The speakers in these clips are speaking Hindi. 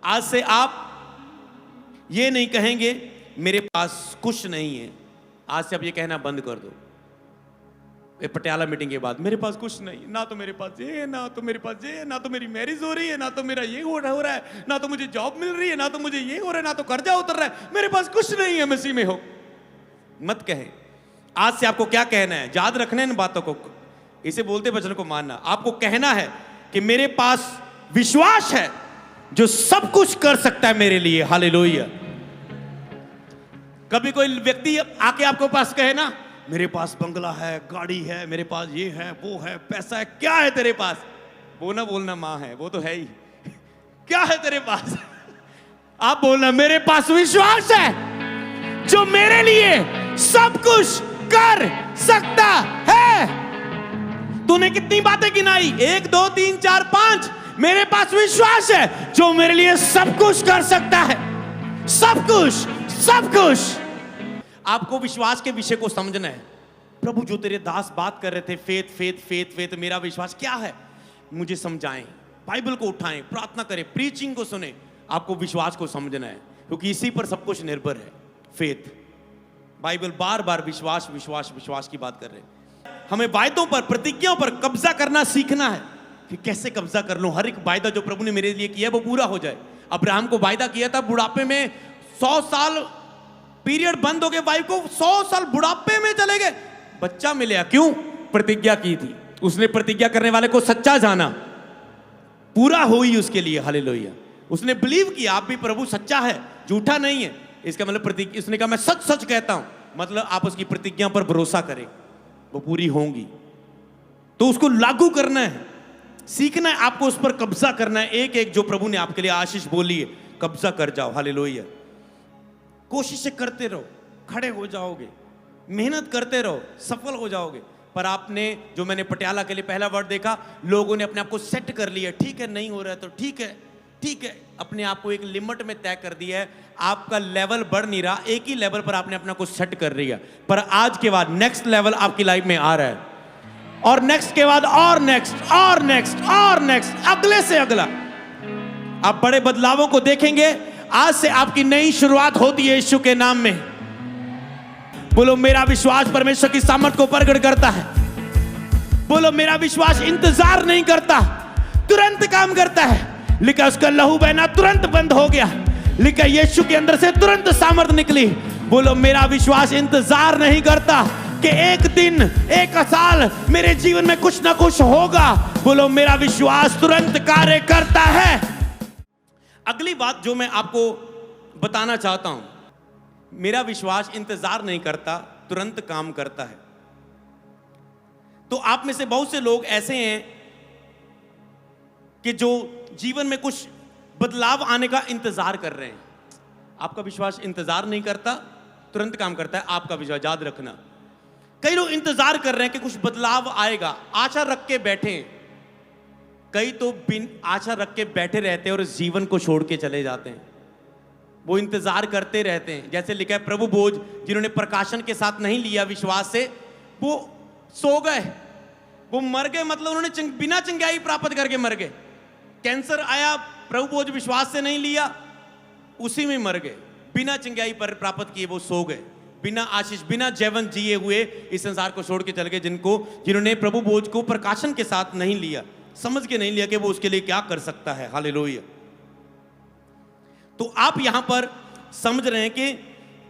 आज से आप ये नहीं कहेंगे मेरे पास कुछ नहीं है। आज से आप ये कहना बंद कर दो। ये पटियाला मीटिंग के बाद मेरे पास कुछ नहीं, ना तो मेरे पास ये, ना तो मेरे पास ये, ना तो मेरी मैरिज हो रही है, ना तो मेरा ये हो रहा है, ना तो मुझे जॉब मिल रही है, ना तो मुझे ये हो रहा है, ना तो कर्जा उतर रहा है, मेरे पास कुछ नहीं है मसीह में हो। मत कहे। आज से आपको क्या कहना है, याद रखना है इन बातों को, इसे बोलते वचन को मानना। आपको कहना है कि मेरे पास विश्वास है जो सब कुछ कर सकता है मेरे लिए। हालेलुया। कभी कोई व्यक्ति आके आपको पास कहे ना, मेरे पास बंगला है, गाड़ी है, मेरे पास ये है, वो है, पैसा है, क्या है तेरे पास? वो ना बोलना माँ है, वो तो है ही। क्या है तेरे पास? आप बोलना मेरे पास विश्वास है जो मेरे लिए सब कुछ कर सकता है। तूने कितनी बातें गिनाई? 1 2 3 4 5। मेरे पास विश्वास है जो मेरे लिए सब कुछ कर सकता है। सब कुछ, सब कुछ। आपको विश्वास के विषय को समझना है। प्रभु जो तेरे दास बात कर रहे थे, फेथ फेथ फेथ फेथ, मेरा विश्वास क्या है, मुझे समझाएं। बाइबल को उठाएं, प्रार्थना करें, प्रीचिंग को सुने। आपको विश्वास को समझना है क्योंकि इसी पर सब कुछ निर्भर है। फेथ, बाइबल बार बार विश्वास विश्वास विश्वास की बात कर रहे हैं। हमें वायदों पर, प्रतिज्ञाओं पर कब्जा करना सीखना है कि कैसे कब्जा कर लूं। हर एक वायदा जो प्रभु ने मेरे लिए किया वो पूरा हो जाए। अब्राहम को वायदा किया था बुढ़ापे में 100 साल पीरियड बंद हो गए, वाइफ को 100 साल बुढ़ापे में चले गए, बच्चा मिला। क्यों? प्रतिज्ञा की थी उसने। प्रतिज्ञा करने वाले को सच्चा जाना, पूरा हुई उसके लिए। हालेलुया। उसने बिलीव किया आप भी प्रभु सच्चा है, झूठा नहीं है। इसका मतलब प्रतिज्ञा, उसने कहा मैं सच सच कहता हूं, मतलब आप उसकी प्रतिज्ञा पर भरोसा करें, वो पूरी होंगी। तो उसको लागू करना है, सीखना है, आपको उस पर कब्जा करना है। एक एक जो प्रभु ने आपके लिए आशीष बोली है, कब्जा कर जाओ। हालेलुया। कोशिशें करते रहो, खड़े हो जाओगे, मेहनत करते रहो, सफल हो जाओगे। पर आपने, जो मैंने पटियाला के लिए पहला वर्ड देखा, लोगों ने अपने आप को सेट कर लिया। ठीक है, नहीं हो रहा है तो ठीक है, ठीक है, अपने आप को एक लिमिट में तय कर दिया है। आपका लेवल बढ़ नहीं रहा, एक ही लेवल पर आपने अपना को सेट कर लिया। पर आज के बाद नेक्स्ट लेवल आपकी लाइफ में आ रहा है, और नेक्स्ट के बाद और नेक्स्ट और नेक्स्ट और नेक्स्ट, अगले से अगला। आप बड़े बदलावों को देखेंगे। आज से आपकी नई शुरुआत होती है यीशु के नाम में। बोलो मेरा विश्वास परमेश्वर की सामर्थ को प्रकट करता है। बोलो मेरा विश्वास इंतजार नहीं करता, तुरंत काम करता है। लिखा उसका लहू बहना तुरंत बंद हो गया। लिखा यीशु के अंदर से तुरंत सामर्थ निकली। बोलो मेरा विश्वास इंतजार नहीं करता कि एक दिन, एक साल मेरे जीवन में कुछ ना कुछ होगा। बोलो मेरा विश्वास तुरंत कार्य करता है। अगली बात जो मैं आपको बताना चाहता हूं, मेरा विश्वास इंतजार नहीं करता, तुरंत काम करता है। तो आप में से बहुत से लोग ऐसे हैं कि जो जीवन में कुछ बदलाव आने का इंतजार कर रहे हैं। आपका विश्वास इंतजार नहीं करता, तुरंत काम करता है। आपका विश्वास, याद रखना। कई लोग इंतजार कर रहे हैं कि कुछ बदलाव आएगा, आशा रख के बैठे हैं। कई तो बिन आशा रख के बैठे रहते हैं और जीवन को छोड़ के चले जाते हैं। वो इंतजार करते रहते हैं। जैसे लिखा है प्रभु भोज, जिन्होंने प्रकाशन के साथ नहीं लिया विश्वास से, वो सो गए, वो मर गए। मतलब उन्होंने बिना चंगाई प्राप्त करके मर गए। कैंसर आया, प्रभु भोज विश्वास से नहीं लिया, उसी में मर गए। बिना चंगाई पर प्राप्त किए वो सो गए, बिना आशीष, बिना जीवन जिए हुए इस संसार को छोड़ के चले गए। जिन्होंने प्रभु भोज को प्रकाशन के साथ नहीं लिया, समझ के नहीं लिया कि वो उसके लिए क्या कर सकता है। हालेलुया। तो आप यहां पर समझ रहे हैं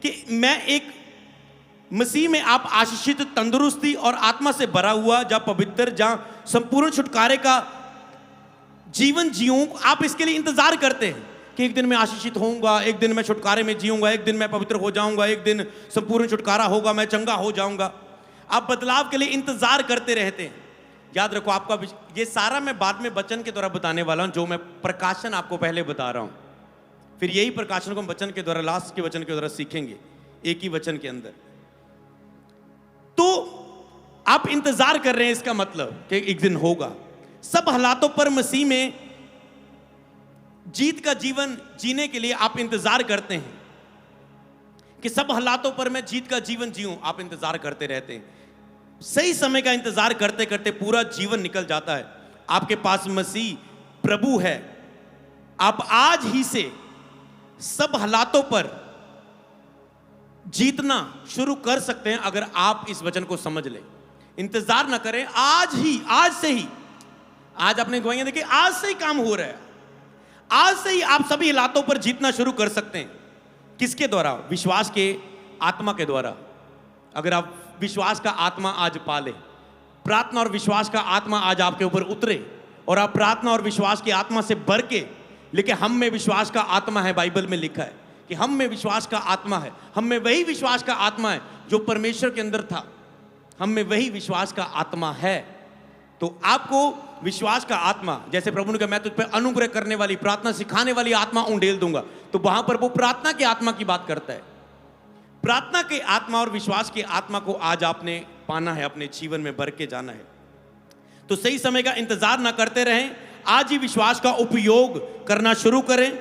कि मैं एक मसीह में आप आशीषित, तंदुरुस्ती और आत्मा से भरा हुआ, जहां पवित्र, जहां संपूर्ण छुटकारे का जीवन जीऊं। आप इसके लिए इंतजार करते हैं कि एक दिन मैं आशीषित होऊंगा, एक दिन मैं छुटकारे में जीऊंगा, एक दिन मैं पवित्र हो जाऊंगा, एक दिन संपूर्ण छुटकारा होगा, मैं चंगा हो जाऊंगा। आप बदलाव के लिए इंतजार करते रहते हैं। याद रखो, आपका ये सारा मैं बाद में वचन के द्वारा बताने वाला हूं, जो मैं प्रकाशन आपको पहले बता रहा हूं। फिर यही प्रकाशन को हम वचन के द्वारा, लास्ट के वचन के द्वारा सीखेंगे, एक ही वचन के अंदर। तो आप इंतजार कर रहे हैं, इसका मतलब कि एक दिन होगा। सब हालातों पर मसीह में जीत का जीवन जीने के लिए आप इंतजार करते हैं कि सब हालातों पर मैं जीत का जीवन जीऊं। आप इंतजार करते रहते हैं। सही समय का इंतजार करते करते पूरा जीवन निकल जाता है। आपके पास मसीह प्रभु है, आप आज ही से सब हालातों पर जीतना शुरू कर सकते हैं अगर आप इस वचन को समझ लें। इंतजार ना करें, आज ही, आज से ही। आज आपने गवाहियां देखी, आज से ही काम हो रहा है। आज से ही आप सभी हालातों पर जीतना शुरू कर सकते हैं। किसके द्वारा? विश्वास के आत्मा के द्वारा। अगर आप विश्वास का आत्मा आज पाले, प्रार्थना और विश्वास का आत्मा आज आपके ऊपर उतरे और आप प्रार्थना और विश्वास की आत्मा से भर के, लेकिन हम में विश्वास का आत्मा है, बाइबल में लिखा है कि हम में विश्वास का आत्मा है। हम में वही विश्वास का आत्मा है जो परमेश्वर के अंदर था। हम में वही विश्वास का आत्मा है। तो आपको विश्वास का आत्मा, जैसे प्रभु ने कहा मैं तुझ पे अनुग्रह करने वाली, प्रार्थना सिखाने वाली आत्मा उंडेल दूंगा, तो वहां पर वो प्रार्थना की आत्मा की बात करता है। प्रार्थना के आत्मा और विश्वास की आत्मा को आज आपने पाना है, अपने जीवन में भर के जाना है। तो सही समय का इंतजार ना करते रहें, आज ही विश्वास का उपयोग करना शुरू करें।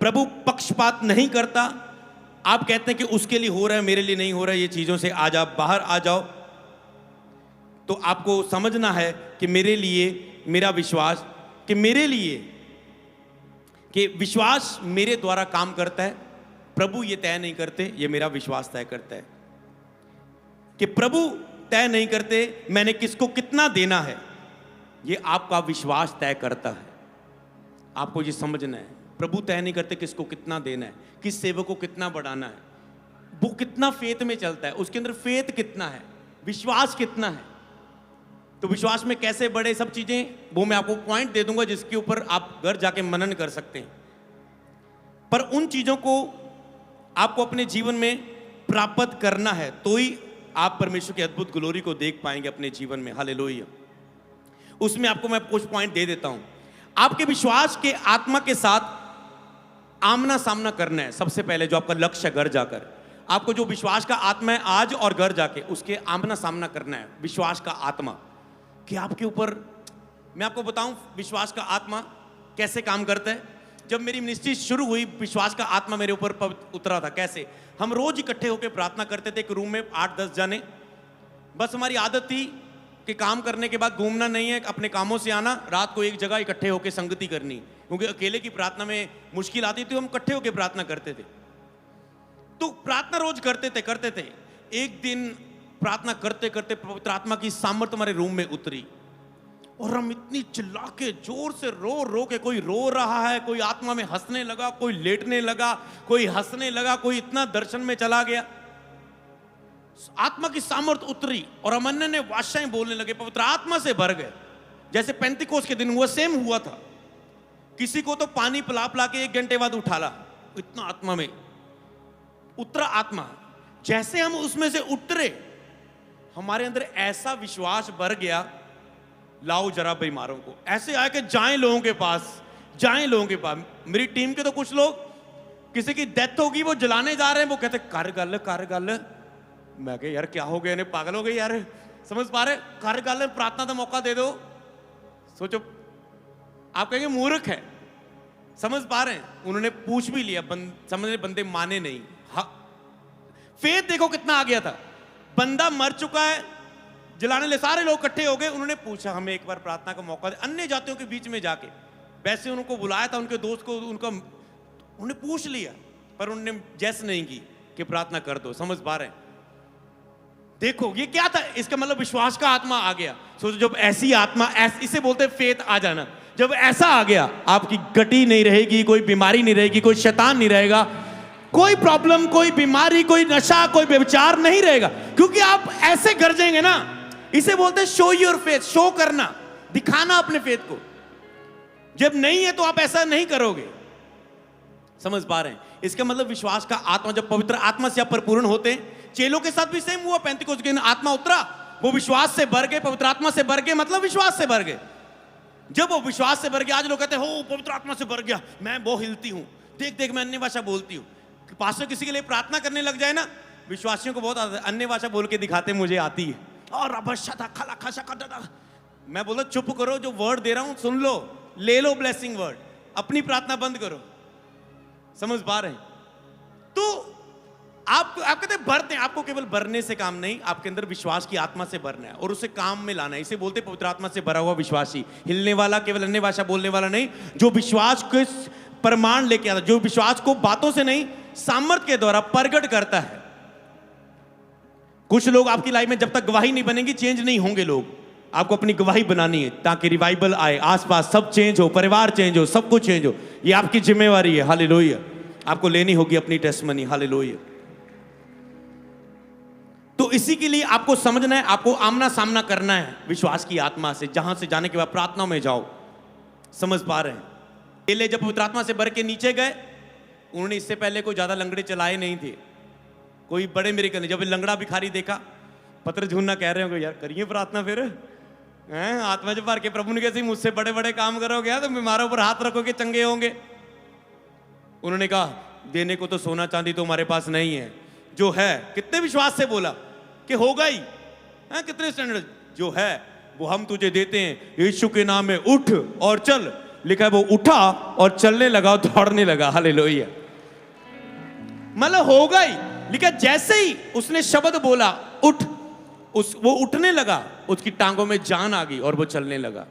प्रभु पक्षपात नहीं करता। आप कहते हैं कि उसके लिए हो रहा है, मेरे लिए नहीं हो रहा है, ये चीजों से आज आप बाहर आ जाओ। तो आपको समझना है कि मेरे लिए मेरा विश्वास, कि मेरे लिए कि विश्वास मेरे द्वारा काम करता है। प्रभु ये तय नहीं करते, ये मेरा विश्वास तय करता है। कि प्रभु तय नहीं करते मैंने किसको कितना देना है, ये आपका विश्वास तय करता है। आपको ये समझना है, प्रभु तय नहीं करते किसको कितना देना है, किस सेवक को कितना बढ़ाना है, वो कितना फेथ में चलता है, उसके अंदर फेथ कितना है, विश्वास कितना है। तो विश्वास में कैसे बढ़े, सब चीजें वो मैं आपको पॉइंट दे दूंगा जिसके ऊपर आप घर जाके मनन कर सकते हैं। पर उन चीजों को आपको अपने जीवन में प्राप्त करना है, तो ही आप परमेश्वर की अद्भुत ग्लोरी को देख पाएंगे अपने जीवन में। हालेलुया। उसमें आपको मैं कुछ पॉइंट दे देता हूं। आपके विश्वास के आत्मा के साथ आमना सामना करना है। सबसे पहले जो आपका लक्ष्य है, घर जाकर आपको जो विश्वास का आत्मा है आज और घर जाके उसके आमना सामना करना है। विश्वास का आत्मा कि आपके ऊपर, मैं आपको बताऊं विश्वास का आत्मा कैसे काम करता है। जब मेरी मिनिस्ट्री शुरू हुई, विश्वास का आत्मा मेरे ऊपर उतरा था। कैसे? हम रोज इकट्ठे होकर प्रार्थना करते थे, एक रूम में 8-10 जाने। बस हमारी आदत थी कि काम करने के बाद घूमना नहीं है, अपने कामों से आना, रात को एक जगह इकट्ठे होकर संगति करनी, क्योंकि अकेले की प्रार्थना में मुश्किल आती थी। हम इकट्ठे होकर प्रार्थना करते थे। तो प्रार्थना रोज करते थे। एक दिन प्रार्थना करते करते पवित्र आत्मा की सामर्थ्य हमारे रूम में उतरी और हम इतनी चिल्ला के जोर से रो के, कोई रो रहा है, कोई आत्मा में हंसने लगा, कोई लेटने लगा, कोई हंसने लगा, कोई इतना दर्शन में चला गया। आत्मा की सामर्थ्य उतरी और हम अन्य भाषाएं बोलने लगे, पवित्र आत्मा से भर गए। जैसे पेंतिकोस्त के दिन हुआ, सेम हुआ था। किसी को तो पानी पिला के 1 घंटे बाद उठाला, इतना आत्मा में उतरा आत्मा। जैसे हम उसमें से उतरे, हमारे अंदर ऐसा विश्वास भर गया, लाओ जरा बीमारों को, ऐसे आए कि जाएं लोगों के पास। मेरी टीम के तो कुछ लोग, किसी की डेथ होगी, वो जलाने जा रहे हैं, वो कहते कर गल। मैं कह यार क्या हो गया, इन्हें पागल हो गए यार, समझ पा रहे? कर गल, प्रार्थना का मौका दे दो। सोचो, आप कहेंगे मूर्ख है, समझ पा रहे हैं? उन्होंने पूछ भी लिया, समझ रहे, बंदे माने नहीं। फेथ देखो कितना आ गया था। बंदा मर चुका है, जलाने ले सारे लोग इकट्ठे हो गए। उन्होंने पूछा हमें एक बार प्रार्थना का मौका दे। अन्य जातियों के बीच में जाके, वैसे उनको बुलाया था, उनके दोस्त को, उन्होंने पूछ लिया, पर उन्होंने जैस नहीं की कि प्रार्थना कर दो। समझ पा रहे हैं? देखो ये क्या था, इसका मतलब विश्वास का आत्मा आ गया। सोचो जब ऐसी आत्मा, इसे बोलते फेथ आ जाना, जब ऐसा आ गया, आपकी गति नहीं रहेगी, कोई बीमारी नहीं रहेगी, कोई शैतान नहीं रहेगा, कोई प्रॉब्लम, कोई बीमारी, कोई नशा, कोई व्यभिचार नहीं रहेगा, क्योंकि आप ऐसे गरजेंगे ना। इसे बोलते हैं शो योर फेथ, शो करना, दिखाना अपने फेथ को। जब नहीं है तो आप ऐसा नहीं करोगे। समझ पा रहे हैं? इसका मतलब विश्वास का आत्मा, जब पवित्र आत्मा से आप परिपूर्ण होते हैं। चेलों के साथ भी सेम हुआ। 35 के दिन आत्मा उतरा, वो विश्वास से भर गए, पवित्र आत्मा से भर गए, मतलब विश्वास से भर गए। जब वो विश्वास से भर गए, आज लोग कहते हैं हो पवित्र आत्मा से भर गया, मैं बहुत हिलती हूं, देख मैं अन्य भाषा बोलती हूं। पास्टर किसी के लिए प्रार्थना करने लग जाए ना, विश्वासियों को बहुत अन्य भाषा बोल के दिखाते, मुझे आती है, और मैं बोला चुप करो, जो वर्ड दे रहा हूं सुन लो, ले लो ब्लेसिंग वर्ड, अपनी प्रार्थना बंद करो। समझ पा रहे हैं? तो आप कहते हैं भरते हैं, आपको केवल भरने से काम नहीं, आपके अंदर विश्वास की आत्मा से भरना है और उसे काम में लाना है। इसे बोलते हैं पवित्र आत्मा से भरा हुआ विश्वासी। हिलने वाला, केवल अन्य भाषा बोलने वाला नहीं, जो विश्वास के प्रमाण लेके आता, जो विश्वास को बातों से नहीं सामर्थ्य के द्वारा प्रकट करता है। कुछ लोग आपकी लाइफ में जब तक गवाही नहीं बनेंगी, चेंज नहीं होंगे लोग। आपको अपनी गवाही बनानी है ताकि रिवाइवल आए, आसपास सब चेंज हो, परिवार चेंज हो, सब कुछ चेंज हो। ये आपकी जिम्मेवारी है। हालेलुया। आपको लेनी होगी अपनी टेस्टमनी। हालेलुया। तो इसी के लिए आपको समझना है, आपको आमना सामना करना है विश्वास की आत्मा से। जहां से जाने के बाद प्रार्थना में जाओ। समझ पा रहे हैं? पहले जब पवित्र आत्मा से भर के नीचे गए, उन्होंने इससे पहले कोई ज्यादा लंगड़े चलाए नहीं थे, कोई बड़े मेरे करने। जब लंगड़ा भिखारी देखा, पत्र झूलना कह रहे हो यार करिए प्रार्थना फिर हैं, आत्मा जब भर के प्रभु ने कैसे मुझसे बड़े बड़े काम करोगे, तो बीमारों पर हाथ रखोगे चंगे होंगे। उन्होंने कहा देने को तो सोना चांदी तो हमारे पास नहीं है, जो है, कितने विश्वास से बोला कि होगा ही, है कितने स्टैंडर्ड, जो है वो हम तुझे देते हैं, यीशु के नाम में उठ और चल। लिखा है वो उठा और चलने लगा और दौड़ने लगा। हालेलुया। मतलब होगा ही। लिखा जैसे ही उसने शब्द बोला उठ, वो उठने लगा, उसकी टांगों में जान आ गई और वो चलने लगा।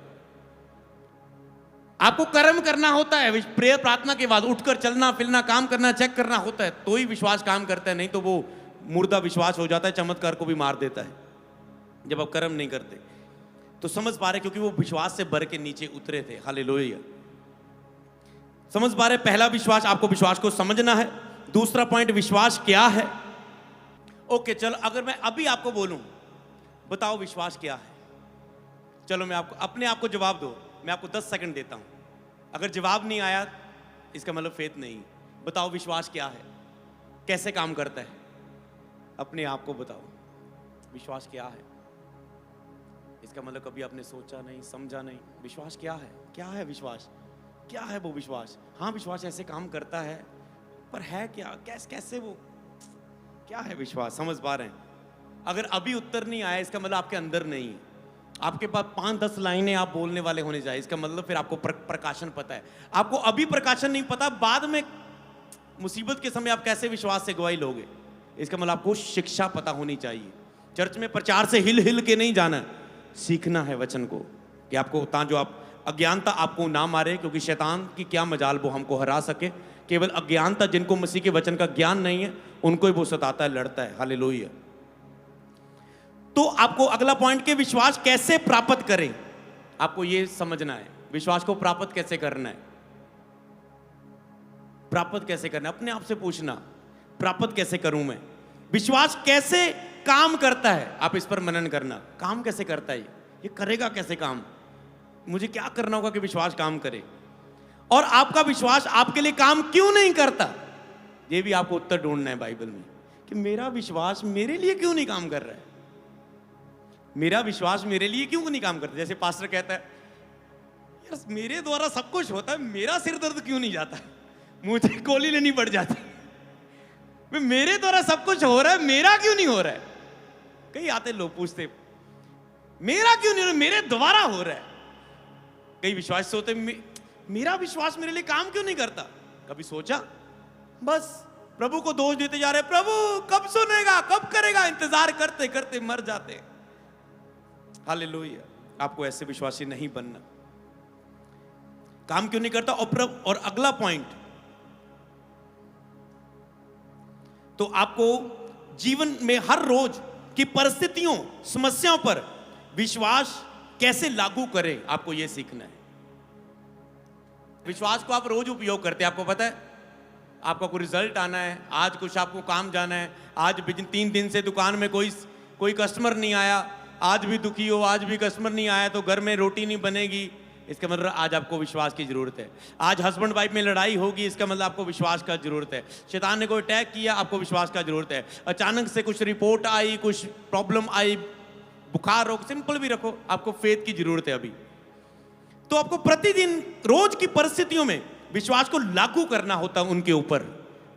आपको कर्म करना होता है, प्रेयर प्रार्थना के बाद उठकर चलना फिरना, काम करना, चेक करना होता है, तो ही विश्वास काम करता है। नहीं तो वो मुर्दा विश्वास हो जाता है, चमत्कार को भी मार देता है जब आप कर्म नहीं करते। तो समझ पा रहे, क्योंकि वो विश्वास से भर के नीचे उतरे थे। हालेलुया। समझ पा रहे? पहला विश्वास, आपको विश्वास को समझना है। दूसरा पॉइंट, विश्वास क्या है। ओके चलो, अगर मैं अभी आपको बोलूं बताओ विश्वास क्या है, चलो मैं आपको अपने आप को जवाब दो, मैं आपको 10 सेकंड देता हूं। अगर जवाब नहीं आया इसका मतलब फेथ नहीं। बताओ विश्वास क्या है, कैसे काम करता है, अपने आप को बताओ विश्वास क्या है। इसका मतलब कभी आपने सोचा नहीं, समझा नहीं। विश्वास क्या है? क्या है विश्वास? क्या है वो विश्वास? हाँ विश्वास ऐसे काम करता है, पर है क्या, कैसे वो, क्या है विश्वास? समझ पा रहे हैं? अगर अभी उत्तर नहीं आया इसका मतलब आपके अंदर नहीं है। आपके पास 5-10 लाइनें आप बोलने वाले होने चाहिए, इसका मतलब फिर आपको प्रकाशन पता है। आपको अभी प्रकाशन नहीं पता, बाद में मुसीबत के समय आप कैसे विश्वास से गवाही लोगे, इसका मतलब आपको शिक्षा पता होनी चाहिए। चर्च में प्रचार से हिल हिल के नहीं जाना, सीखना है वचन को, कि आपको जो आप अज्ञानता आपको ना मारे, क्योंकि शैतान की क्या मजाल वो हमको हरा सके। केवल अज्ञानता, जिनको मसीह के वचन का ज्ञान नहीं है उनको ही वो सताता है, लड़ता है। हालेलुया। तो आपको अगला पॉइंट के विश्वास कैसे प्राप्त करें, आपको ये समझना है। विश्वास को प्राप्त कैसे करना है, प्राप्त कैसे करना है, अपने आप से पूछना, प्राप्त कैसे करूं मैं। विश्वास कैसे काम करता है, आप इस पर मनन करना। काम कैसे करता है, ये करेगा कैसे काम, मुझे क्या करना होगा कि विश्वास काम करे। और आपका विश्वास आपके लिए काम क्यों नहीं करता, ये भी आपको उत्तर ढूंढना है बाइबल में, कि मेरा विश्वास मेरे लिए क्यों नहीं काम कर रहा है, मेरा विश्वास मेरे लिए क्यों नहीं काम करता। जैसे पास्टर कहता है यार मेरे द्वारा सब कुछ होता है, मेरा सिर दर्द क्यों नहीं जाता, मुझे गोली लेनी पड़ जाती, मेरे द्वारा सब कुछ हो रहा है, मेरा क्यों नहीं हो रहा है। कई आते लोग पूछते मेरा क्यों नहीं हो रहा, मेरे द्वारा हो रहा है। कई विश्वास सोचते मेरा विश्वास मेरे लिए काम क्यों नहीं करता। कभी सोचा, बस प्रभु को दोष देते जा रहे, प्रभु कब सुनेगा, कब करेगा, इंतजार करते करते मर जाते। हालेलुया। आपको ऐसे विश्वासी नहीं बनना। काम क्यों नहीं करता। और अगला पॉइंट, तो आपको जीवन में हर रोज की परिस्थितियों, समस्याओं पर विश्वास कैसे लागू करें, आपको यह सीखना है। विश्वास को आप रोज उपयोग करते हैं, आपको पता है आपका कोई रिजल्ट आना है, आज कुछ आपको काम जाना है, आज 3 दिन से दुकान में कोई कस्टमर नहीं आया, आज भी दुखी हो, आज भी कस्टमर नहीं आया तो घर में रोटी नहीं बनेगी, इसका मतलब आज आपको विश्वास की जरूरत है। आज हस्बैंड वाइफ में लड़ाई होगी, इसका मतलब आपको विश्वास का जरूरत है। शैतान ने कोई अटैक किया, आपको विश्वास का जरूरत है। अचानक से कुछ रिपोर्ट आई, कुछ प्रॉब्लम आई, बुखार हो, सिंपल भी रखो, आपको फेथ की जरूरत है अभी। तो आपको प्रतिदिन रोज की परिस्थितियों में विश्वास को लागू करना होता है उनके ऊपर।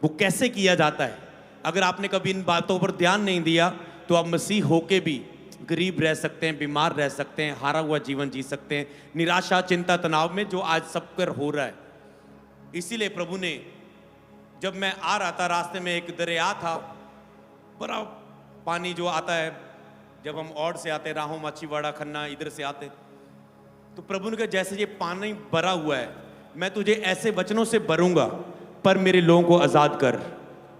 वो कैसे किया जाता है, अगर आपने कभी इन बातों पर ध्यान नहीं दिया तो आप मसीह होके भी गरीब रह सकते हैं, बीमार रह सकते हैं, हारा हुआ जीवन जी सकते हैं, निराशा, चिंता, तनाव में, जो आज सब कर हो रहा है। इसीलिए प्रभु ने, जब मैं आ रहा था रास्ते में एक दरिया था, बड़ा पानी जो आता है, जब हम औड से आते, राहों, माछीवाड़ा, खन्ना, इधर से आते, तो प्रभु ने कहा जैसे ये पानी भरा हुआ है, मैं तुझे ऐसे वचनों से भरूंगा, पर मेरे लोगों को आजाद कर,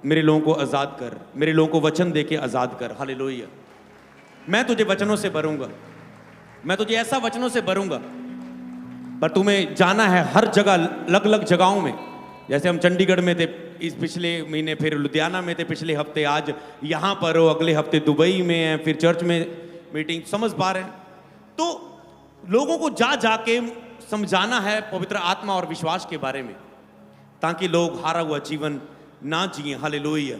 मेरे लोगों को आजाद कर, मेरे लोगों को वचन देके आजाद कर। हालेलुया। मैं तुझे वचनों से भरूंगा, मैं तुझे ऐसा वचनों से भरूंगा, पर तुम्हें जाना है हर जगह, अलग अलग जगहों में। जैसे हम चंडीगढ़ में थे इस पिछले महीने, फिर लुधियाना में थे पिछले हफ्ते, आज यहाँ पर हो, अगले हफ्ते दुबई में है, फिर चर्च में मीटिंग, समझ पा रहे हैं। तो लोगों को जा जाके समझाना है पवित्र आत्मा और विश्वास के बारे में, ताकि लोग हारा हुआ जीवन ना जिए। हालेलुया।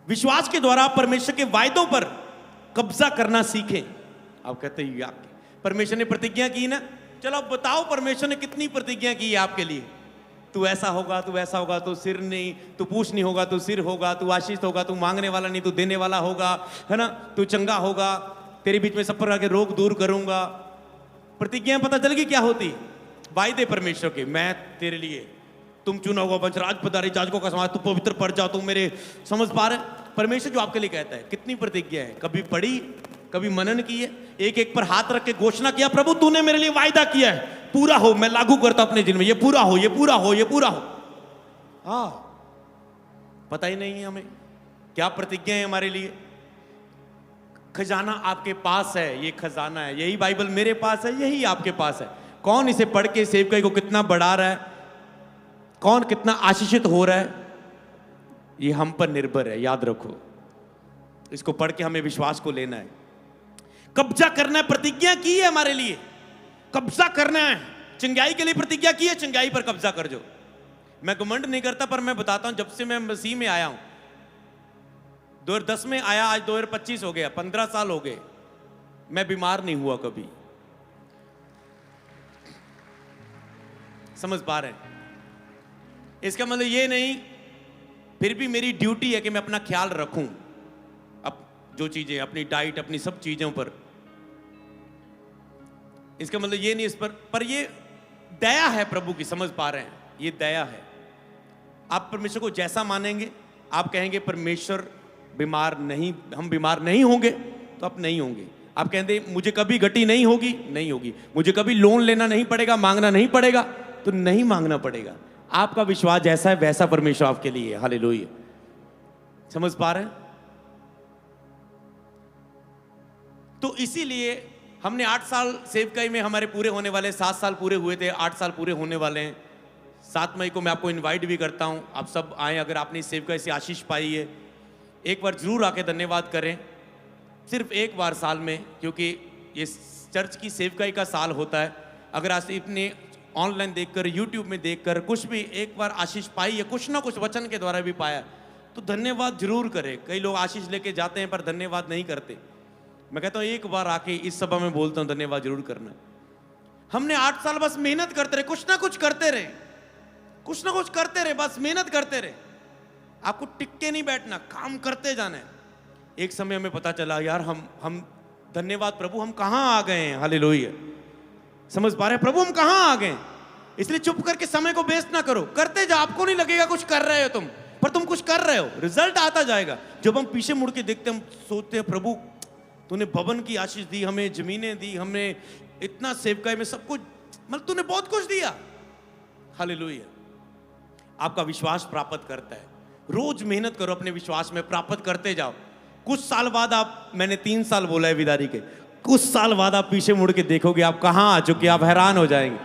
विश्वास के द्वारा परमेश्वर के वायदों पर कब्जा करना सीखें। आप कहते हैं यार परमेश्वर ने प्रतिज्ञा की ना, चलो अब बताओ परमेश्वर ने कितनी प्रतिज्ञा की है आपके लिए। तू ऐसा होगा, तू ऐसा होगा, तू सिर नहीं, तू पूछ नहीं होगा, तू सिर होगा, तू आशीष होगा, तू मांगने वाला नहीं, तू देने वाला होगा, है ना, तू चंगा होगा, तेरे बीच में सब प्रकार के रोग दूर करूंगा। प्रतिज्ञा पता चल गई क्या होती, वायदे परमेश्वर के, मैं तेरे लिए, तुम चुना हुआ वंश, राज पदारी, जाजकों का समाज, तू पवित्र पड़ जा, तू मेरे, समझ पा रहे। परमेश्वर जो आपके लिए कहता है, कितनी प्रतिज्ञा है, कभी पढ़ी, कभी मनन की है, एक एक पर हाथ रख के घोषणा किया, प्रभु तूने मेरे लिए वायदा किया है, पूरा हो, मैं लागू करता अपने जीवन में, ये पूरा हो, ये पूरा हो, ये पूरा हो। हाँ, पता ही नहीं है हमें क्या प्रतिज्ञा है हमारे लिए। खजाना आपके पास है, ये खजाना है, यही बाइबल मेरे पास है, यही आपके पास है। कौन इसे पढ़ के सेवकाई को कितना बढ़ा रहा है, कौन कितना आशीषित हो रहा है, ये हम पर निर्भर है। याद रखो, इसको पढ़ के हमें विश्वास को लेना है, कब्जा करना है। प्रतिज्ञा की है हमारे लिए, कब्जा करना है। चंगाई के लिए प्रतिज्ञा की है, चंगाई पर कब्जा कर जो। मैं घमंड नहीं करता, पर मैं बताता हूं, जब से मैं मसीह में आया हूं, 2010 में आया, आज 2025 हो गया, 15 साल हो गए, मैं बीमार नहीं हुआ कभी। समझ पा रहे हैं? इसका मतलब ये नहीं, फिर भी मेरी ड्यूटी है कि मैं अपना ख्याल रखूं, अब जो चीजें, अपनी डाइट, अपनी सब चीजों पर। इसका मतलब ये नहीं, इस पर ये दया है प्रभु की, समझ पा रहे हैं, ये दया है। आप परमेश्वर को जैसा मानेंगे, आप कहेंगे परमेश्वर बीमार नहीं, हम बीमार नहीं होंगे, तो आप नहीं होंगे। आप कहेंगे मुझे कभी गति नहीं होगी, नहीं होगी। मुझे कभी लोन लेना नहीं पड़ेगा, मांगना नहीं पड़ेगा, तो नहीं मांगना पड़ेगा। आपका विश्वास जैसा है वैसा परमेश्वर आपके लिए है। हालेलुया। समझ पा रहे हैं? तो इसीलिए हमने 8 साल सेवकाई में हमारे पूरे होने वाले, 7 साल पूरे हुए थे, 8 साल पूरे होने वाले हैं। 7 मई को मैं आपको इनवाइट भी करता हूं, आप सब आए। अगर आपने इस सेवकाई से आशीष पाई है, एक बार जरूर आके धन्यवाद करें, सिर्फ एक बार साल में, क्योंकि ये चर्च की सेवकाई का साल होता है। अगर आज इतने ऑनलाइन देखकर, यूट्यूब में देखकर कुछ भी एक बार आशीष पाई है, कुछ ना कुछ वचन के द्वारा भी पाया, तो धन्यवाद जरूर करें। कई लोग आशीष लेके जाते हैं पर धन्यवाद नहीं करते। मैं कहता हूं एक बार आके इस सभा में बोलता हूं धन्यवाद जरूर करना। हमने 8 साल बस मेहनत करते रहे, कुछ ना कुछ करते रहे, कुछ ना कुछ करते रहे, बस मेहनत करते रहे। आपको टिक के नहीं बैठना, काम करते जाना है। एक समय हमें पता चला यार हम धन्यवाद प्रभु, हम कहां आ गए हैं। हालेलुया। समझ पा रहे हैं? प्रभु हम कहां आ गए। इसलिए चुप करके समय को वेस्ट ना करो, करते जाओ। आपको नहीं लगेगा कुछ कर रहे हो तुम, पर तुम कुछ कर रहे हो, रिजल्ट आता जाएगा। जब हम पीछे मुड़ के देखते हैं, हम सोचते हैं प्रभु तूने भवन की आशीष दी, हमें जमीनें दी, हमने इतना सेवकाई में सब कुछ, मतलब तूने बहुत कुछ दिया। हालेलुया। आपका विश्वास प्राप्त करता है। रोज मेहनत करो अपने विश्वास में, प्राप्त करते जाओ। कुछ साल बाद आप, मैंने 3 साल बोला है विदारी के, कुछ साल बाद आप पीछे मुड़ के देखोगे आप कहां आ चुके, आप हैरान हो जाएंगे।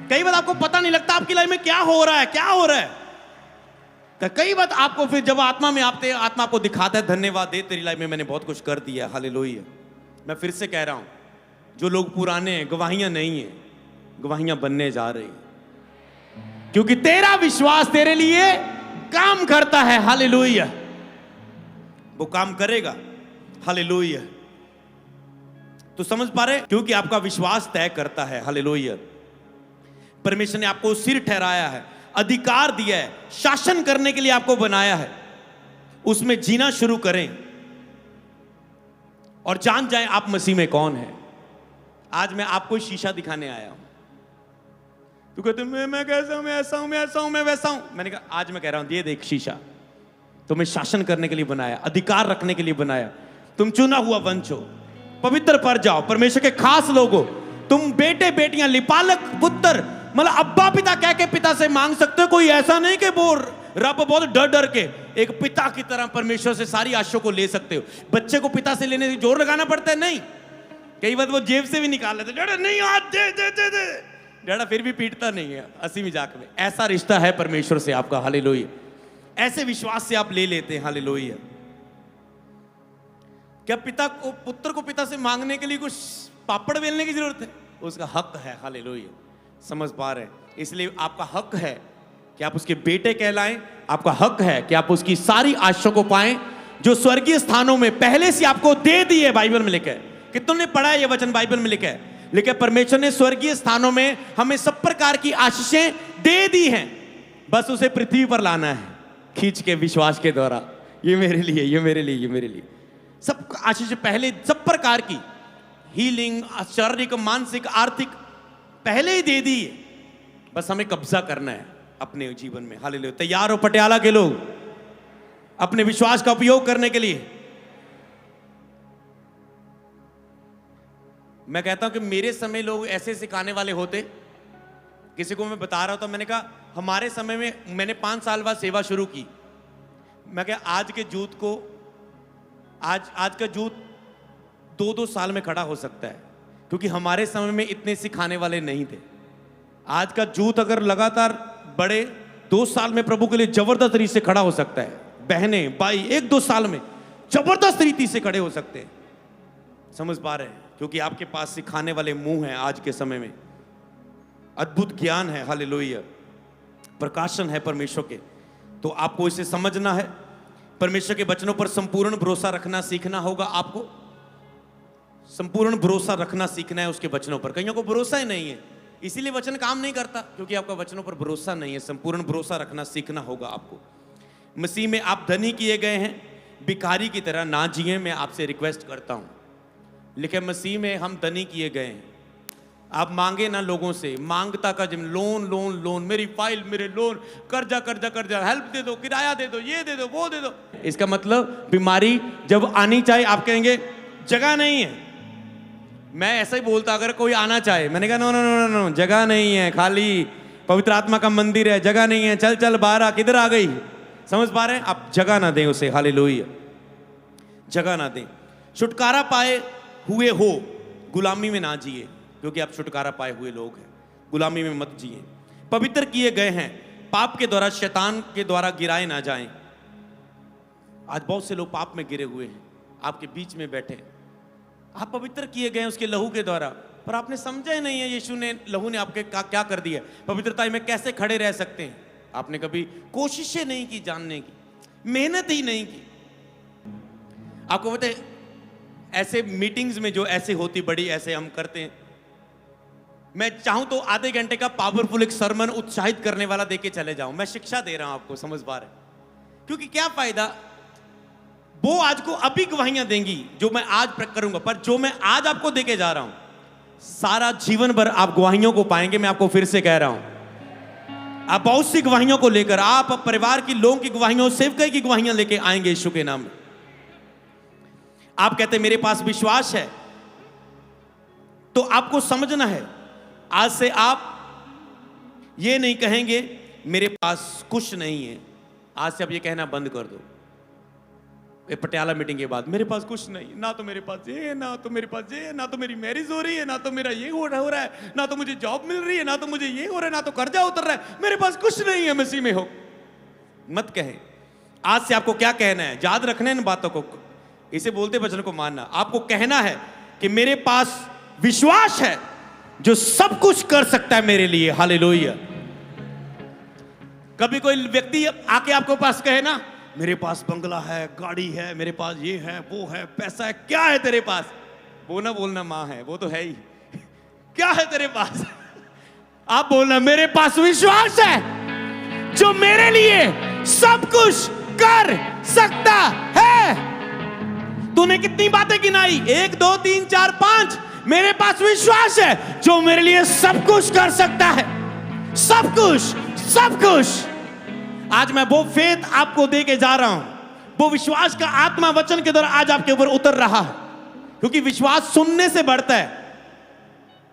कई बार आपको पता नहीं लगता आपकी लाइफ में क्या हो रहा है, क्या हो रहा है। कई बार आपको फिर जब आत्मा में आते, आत्मा आपको दिखाता है, धन्यवाद दे, तेरी लाइफ में मैंने बहुत कुछ कर दिया। हालेलुया। मैं फिर से कह रहा हूं, जो लोग पुराने हैं, गवाहियां नहीं है, गवाहियां बनने जा रही है, क्योंकि तेरा विश्वास तेरे लिए काम करता है। हालेलुया। वो काम करेगा। हालेलुया। तो समझ पा रहे? क्योंकि आपका विश्वास तय करता है। हालेलुया। परमेश्वर ने आपको सिर ठहराया है, अधिकार दिया है, शासन करने के लिए आपको बनाया है। उसमें जीना शुरू करें और जान जाएं आप मसीह में कौन है। आज मैं आपको शीशा दिखाने आया हूं। तू कहते मैं कैसा हूं, मैं ऐसा हूं, मैं ऐसा हूं, मैं वैसा हूं। मैंने कहा आज मैं कह रहा हूं ये देख शीशा, तुम्हें शासन करने के लिए बनाया, अधिकार रखने के लिए बनाया। तुम चुना हुआ वंश हो, पवित्र पर जाओ, परमेश्वर के खास लोग हो। तुम बेटे बेटियां, लिपालक पुत्र, मतलब अब्बा पिता कह के पिता से मांग सकते हो। कोई ऐसा नहीं कि वो रब बहुत डर डर के, एक पिता की तरह परमेश्वर से सारी आशीषों को ले सकते हो। बच्चे को पिता से लेने से जोर लगाना पड़ता है? नहीं, कई बार वो जेब से भी निकाल लेते, डैडा नहीं आज दे दे दे दे, डैडा फिर भी पीटता नहीं है, हंसी मजाक में। ऐसा रिश्ता है परमेश्वर से आपका, हालेलुया। ऐसे विश्वास से आप ले लेते हैं, हालेलुया। क्या पिता को पुत्र को पिता से मांगने के लिए कुछ पापड़ बेलने की जरूरत है? उसका हक है, हालेलुया। समझ पा रहे हैं? इसलिए आपका हक है कि आप उसके बेटे कहलाएं, आपका हक है कि आप उसकी सारी आशीषों को पाएं जो स्वर्गीय स्थानों में पहले से आपको दे दी है। बाइबल में लिखा है, कितनों ने पढ़ा है ये वचन? बाइबल में लिखा है, लेकिन परमेश्वर ने स्वर्गीय स्थानों में हमें सब प्रकार की आशीषें दे दी हैं, बस उसे पृथ्वी पर लाना है खींच के विश्वास के द्वारा। ये मेरे लिए, ये मेरे लिए, ये मेरे लिए। सब आशीष पहले, सब प्रकार की हीलिंग, शारीरिक, मानसिक, आर्थिक पहले ही दे दी है, बस हमें कब्जा करना है अपने जीवन में। हालेलुया। तैयार हो पटियाला के लोग अपने विश्वास का उपयोग करने के लिए? मैं कहता हूं कि मेरे समय लोग ऐसे सिखाने वाले होते। किसी को मैं बता रहा था, मैंने कहा हमारे समय में, मैंने 5 साल बाद सेवा शुरू की। मैं कहा आज के यूथ को, आज का यूथ 2-2 साल में खड़ा हो सकता है, क्योंकि हमारे समय में इतने सिखाने वाले नहीं थे। आज का यूथ अगर लगातार बड़े 2 साल में प्रभु के लिए जबरदस्त रीति से खड़ा हो सकता है। बहनें भाई 1-2 साल में जबरदस्त रीति से खड़े हो सकते हैं। समझ पा रहे हैं? क्योंकि आपके पास सिखाने वाले मुंह हैं आज के समय में, अद्भुत ज्ञान है, हालेलुया, प्रकाशन है परमेश्वर के। तो आपको इसे समझना है, परमेश्वर के वचनों पर संपूर्ण भरोसा रखना सीखना होगा। आपको संपूर्ण भरोसा रखना सीखना है उसके वचनों पर। कईयों को भरोसा ही नहीं है, इसीलिए वचन काम नहीं करता, क्योंकि आपका वचनों पर भरोसा नहीं है। संपूर्ण भरोसा रखना सीखना होगा आपको। मसीह में आप धनी किए गए हैं, भिखारी की तरह ना जिए, मैं आपसे रिक्वेस्ट करता हूं। लेकिन मसीह में हम धनी किए गए हैं। आप मांगे ना लोगों से, मांगता का जिम, लोन लोन लोन, मेरी फाइल, मेरे लोन, कर्जा कर्जा कर्जा, हेल्प दे दो, किराया दे दो, ये दे दो, वो दे दो। इसका मतलब बीमारी जब आनी चाहिए आप कहेंगे जगह नहीं है। मैं ऐसा ही बोलता अगर कोई आना चाहे, मैंने कहा नो नो नो नो, जगह नहीं है, खाली पवित्र आत्मा का मंदिर है, जगह नहीं है, चल चल बाहर आ, किधर आ गई? समझ पा रहे हैं? आप जगह ना दें उसे, हालेलुया, जगह ना दें। छुटकारा पाए हुए हो, गुलामी में ना जिए, क्योंकि आप छुटकारा पाए हुए लोग हैं, गुलामी में मत जिए। पवित्र किए गए हैं, पाप के द्वारा, शैतान के द्वारा गिराए ना जाएं। आज बहुत से लोग पाप में गिरे हुए हैं, आपके बीच में बैठे। आप पवित्र किए गए हैं उसके लहू के द्वारा, पर आपने समझा ही नहीं है यीशु ने, लहू ने आपके क्या कर दिया। पवित्रता में कैसे खड़े रह सकते हैं? आपने कभी कोशिशें नहीं की जानने की, मेहनत ही नहीं की। आपको पता है ऐसे मीटिंग्स में जो ऐसे होती बड़ी, ऐसे हम करते हैं, मैं चाहूं तो आधे घंटे का पावरफुल एक सरमन उत्साहित करने वाला देके चले जाऊं। मैं शिक्षा दे रहा हूं आपको, समझ पा रहे? क्योंकि क्या फायदा, वो आज को अभी गवाहियां देंगी जो मैं आज करूंगा, पर जो मैं आज आपको देके जा रहा हूं, सारा जीवन भर आप गवाहियों को पाएंगे। मैं आपको फिर से कह रहा हूं, आप बहुत सी गवाहियों को लेकर, आप परिवार की लोगों की गवाहियों, सेवकाई की गवाहियां लेके आएंगे यीशु के नाम में। आप कहते मेरे पास विश्वास है, तो आपको समझना है, आज से आप ये नहीं कहेंगे मेरे पास कुछ नहीं है। आज से आप ये कहना बंद कर दो। पटियाला मीटिंग के बाद मेरे पास कुछ नहीं, ना तो मेरे पास ये, ना तो मेरे पास ये, ना तो मेरी मैरिज हो रही है, ना तो मेरा ये हो रहा है, ना तो मुझे जॉब मिल रही है, ना तो मुझे ये हो रहा है, ना तो कर्जा उतर रहा है, मेरे पास कुछ नहीं है। मसीह में हो, मत कहें। आज से आपको क्या कहना है, याद रखना है इन बातों को, इसे बोलते वचन को मानना। आपको कहना है कि मेरे पास विश्वास है जो सब कुछ कर सकता है मेरे लिए, हालेलुया। कभी कोई व्यक्ति आके आपको पास कहे ना, मेरे पास बंगला है, गाड़ी है, मेरे पास ये है, वो है, पैसा है, क्या है तेरे पास? वो ना बोलना माँ है, वो तो है ही। क्या है तेरे पास? आप बोलना मेरे पास विश्वास है जो मेरे लिए सब कुछ कर सकता है। तूने कितनी बातें गिनाई? 1 2 3 4 5। मेरे पास विश्वास है जो मेरे लिए सब कुछ कर सकता है, सब कुछ, सब कुछ। आज मैं वो फेथ आपको दे के जा रहा हूं वो विश्वास का आत्मा वचन के द्वारा आज आपके ऊपर उतर रहा है, क्योंकि विश्वास सुनने से बढ़ता है।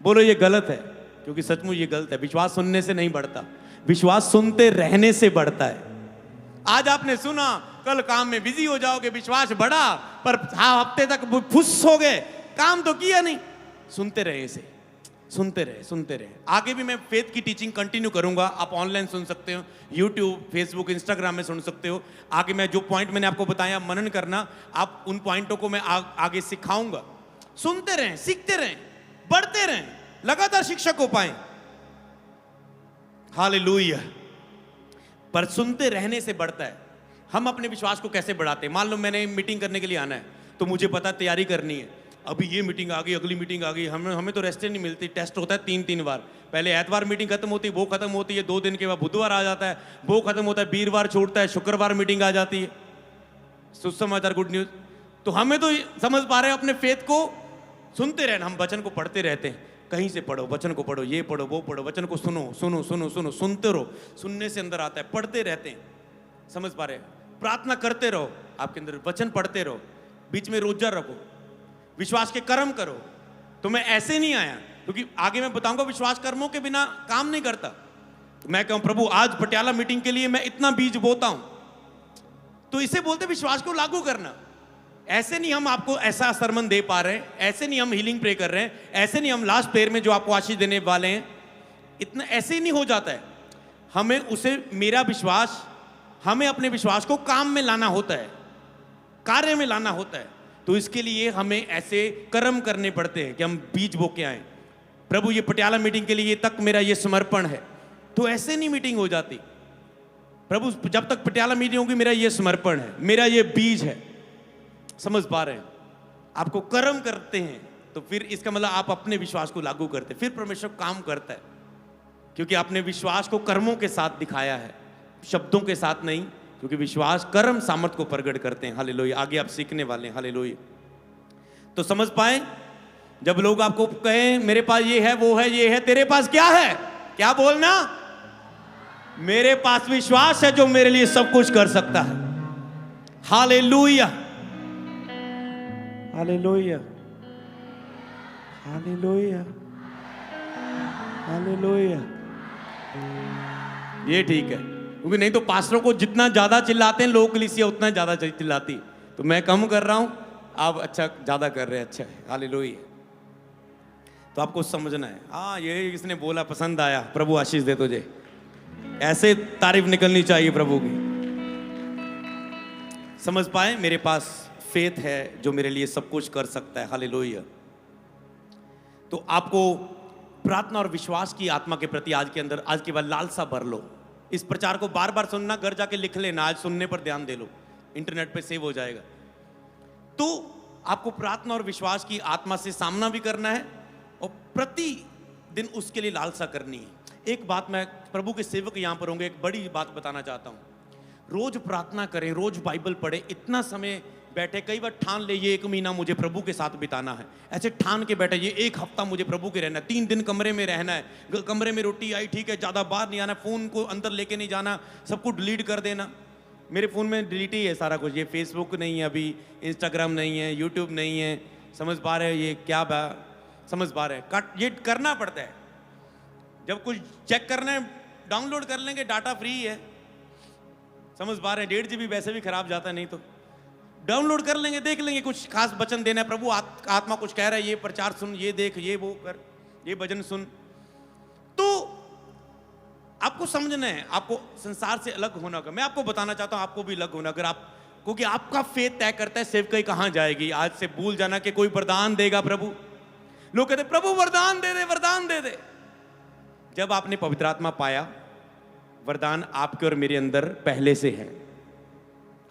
बोलो ये गलत है, क्योंकि सचमुच ये गलत है। विश्वास सुनने से नहीं बढ़ता, विश्वास सुनते रहने से बढ़ता है। आज आपने सुना, कल काम में बिजी हो जाओगे, विश्वास बढ़ा, पर हफ्ते तक फुस हो गए, काम तो किया नहीं। सुनते रहे इसे, सुनते रहे। आगे भी मैं फेथ की टीचिंग कंटिन्यू करूंगा, आप ऑनलाइन सुन सकते हो, यूट्यूब, फेसबुक, इंस्टाग्राम में सुन सकते हो। आगे मैं जो पॉइंट मैंने आपको बताया मनन करना, आप उन पॉइंटों को मैं आगे सिखाऊंगा। सुनते रहें, सीखते रहें, बढ़ते रहें, लगातार शिक्षक हो पाए। हालेलुया। पर सुनते रहने से बढ़ता है। हम अपने विश्वास को कैसे बढ़ाते हैं? मान लो मैंने मीटिंग करने के लिए आना है, तो मुझे पता तैयारी करनी है। अभी ये मीटिंग आ गई, अगली मीटिंग आ गई, हमें तो रेस्ट नहीं मिलती। टेस्ट होता है 3 बार। पहले एतवार मीटिंग खत्म होती है, वो खत्म होती है, 2 दिन के बाद बुधवार आ जाता है, वो खत्म होता है, वीरवार छूटता है, शुक्रवार मीटिंग आ जाती है। सुसमाचार, गुड न्यूज। तो हमें तो समझ पा रहे हैं अपने फेथ को सुनते रहना। हम वचन को पढ़ते रहते हैं, कहीं से पढ़ो, वचन को पढ़ो, ये पढ़ो, वो पढ़ो, वचन को सुनो, सुनते रहो। सुनने से अंदर आता है, पढ़ते रहते हैं। समझ पा रहे हैं? प्रार्थना करते रहो, आपके अंदर वचन पढ़ते रहो, बीच में रोजा रखो, विश्वास के कर्म करो। तो मैं ऐसे नहीं आया, क्योंकि आगे मैं बताऊंगा विश्वास कर्मों के बिना काम नहीं करता। तो मैं कहूं प्रभु आज पटियाला मीटिंग के लिए मैं इतना बीज बोता हूं, तो इसे बोलते विश्वास को लागू करना। ऐसे नहीं हम आपको ऐसा सरमन दे पा रहे हैं, ऐसे नहीं हम हीलिंग प्रे कर रहे हैं, ऐसे नहीं हम लास्ट प्रेयर में जो आपको आशीष देने वाले हैं, इतना ऐसे ही नहीं हो जाता है। हमें उसे मेरा विश्वास, हमें अपने विश्वास को काम में लाना होता है, कार्य में लाना होता है। तो इसके लिए हमें ऐसे कर्म करने पड़ते हैं कि हम बीज बो के आए। प्रभु ये पटियाला मीटिंग के लिए तक मेरा ये समर्पण है, तो ऐसे नहीं मीटिंग हो जाती। प्रभु जब तक पटियाला मीटिंग होगी मेरा ये समर्पण है, मेरा ये बीज है। समझ पा रहे हैं? आपको कर्म करते हैं तो फिर इसका मतलब आप अपने विश्वास को लागू करते हैं, फिर परमेश्वर काम करता है, क्योंकि आपने विश्वास को कर्मों के साथ दिखाया है, शब्दों के साथ नहीं। क्योंकि विश्वास कर्म सामर्थ को प्रकट करते हैं। हालेलुया। आगे आप सीखने वाले हैं। हालेलुया। तो समझ पाए, जब लोग आपको कहें मेरे पास ये है, वो है, ये है, तेरे पास क्या है? क्या बोलना? मेरे पास विश्वास है जो मेरे लिए सब कुछ कर सकता है। Hallelujah, hallelujah, hallelujah, hallelujah. ये ठीक है, क्योंकि नहीं तो पास्टरों को जितना ज्यादा चिल्लाते हैं लोग, कलीसिया उतना ज्यादा चिल्लाती। तो मैं कम कर रहा हूं, आप अच्छा ज्यादा कर रहे हैं। अच्छा है, हालेलुया। तो आपको समझना है, हाँ ये इसने बोला पसंद आया, प्रभु आशीष दे तुझे, ऐसे तारीफ निकलनी चाहिए प्रभु की। समझ पाए? मेरे पास फेथ है जो मेरे लिए सब कुछ कर सकता है। हालेलुया। तो आपको प्रार्थना और विश्वास की आत्मा के प्रति आज के अंदर, आज के बाद लालसा भर लो। इस प्रचार को बार बार सुनना, घर जाके लिख लेना, आज सुनने पर ध्यान दे लो, इंटरनेट पे सेव हो जाएगा। तो आपको प्रार्थना और विश्वास की आत्मा से सामना भी करना है और प्रतिदिन उसके लिए लालसा करनी है। एक बात मैं प्रभु के सेवक यहां पर होंगे, एक बड़ी बात बताना चाहता हूं। रोज प्रार्थना करें, रोज बाइबल पढ़े, इतना समय बैठे। कई बार ठान ले ये 1 महीना मुझे प्रभु के साथ बिताना है, ऐसे ठान के बैठे ये 1 हफ्ता मुझे प्रभु के रहना है, 3 दिन कमरे में रहना है, कमरे में रोटी आई ठीक है, ज़्यादा बाहर नहीं आना, फ़ोन को अंदर लेके नहीं जाना, सब कुछ डिलीट कर देना। मेरे फ़ोन में डिलीट ही है सारा कुछ, ये फेसबुक नहीं है अभी, इंस्टाग्राम नहीं है, यूट्यूब नहीं है। समझ पा रहे हैं ये क्या समझ पा रहे हैं? कट ये करना पड़ता है। जब कुछ चेक करना है डाउनलोड कर लेंगे, डाटा फ्री है। समझ पा रहे हैं? 1.5 GB वैसे भी खराब जाता है, नहीं तो डाउनलोड कर लेंगे, देख लेंगे, कुछ खास वचन देना है, प्रभु आत्मा कुछ कह रहा है, ये प्रचार सुन, ये देख, ये वो कर, ये भजन सुन। तो आपको समझना है, आपको संसार से अलग होना होगा। मैं आपको बताना चाहता हूं आपको भी अलग होना। अगर आप, क्योंकि आपका फेथ तय करता है सेवकाई कहां जाएगी। आज से भूल जाना कि कोई वरदान देगा प्रभु। लोग कहते प्रभु वरदान दे दे, वरदान दे दे। जब आपने पवित्र आत्मा पाया, वरदान आपके और मेरे अंदर पहले से है,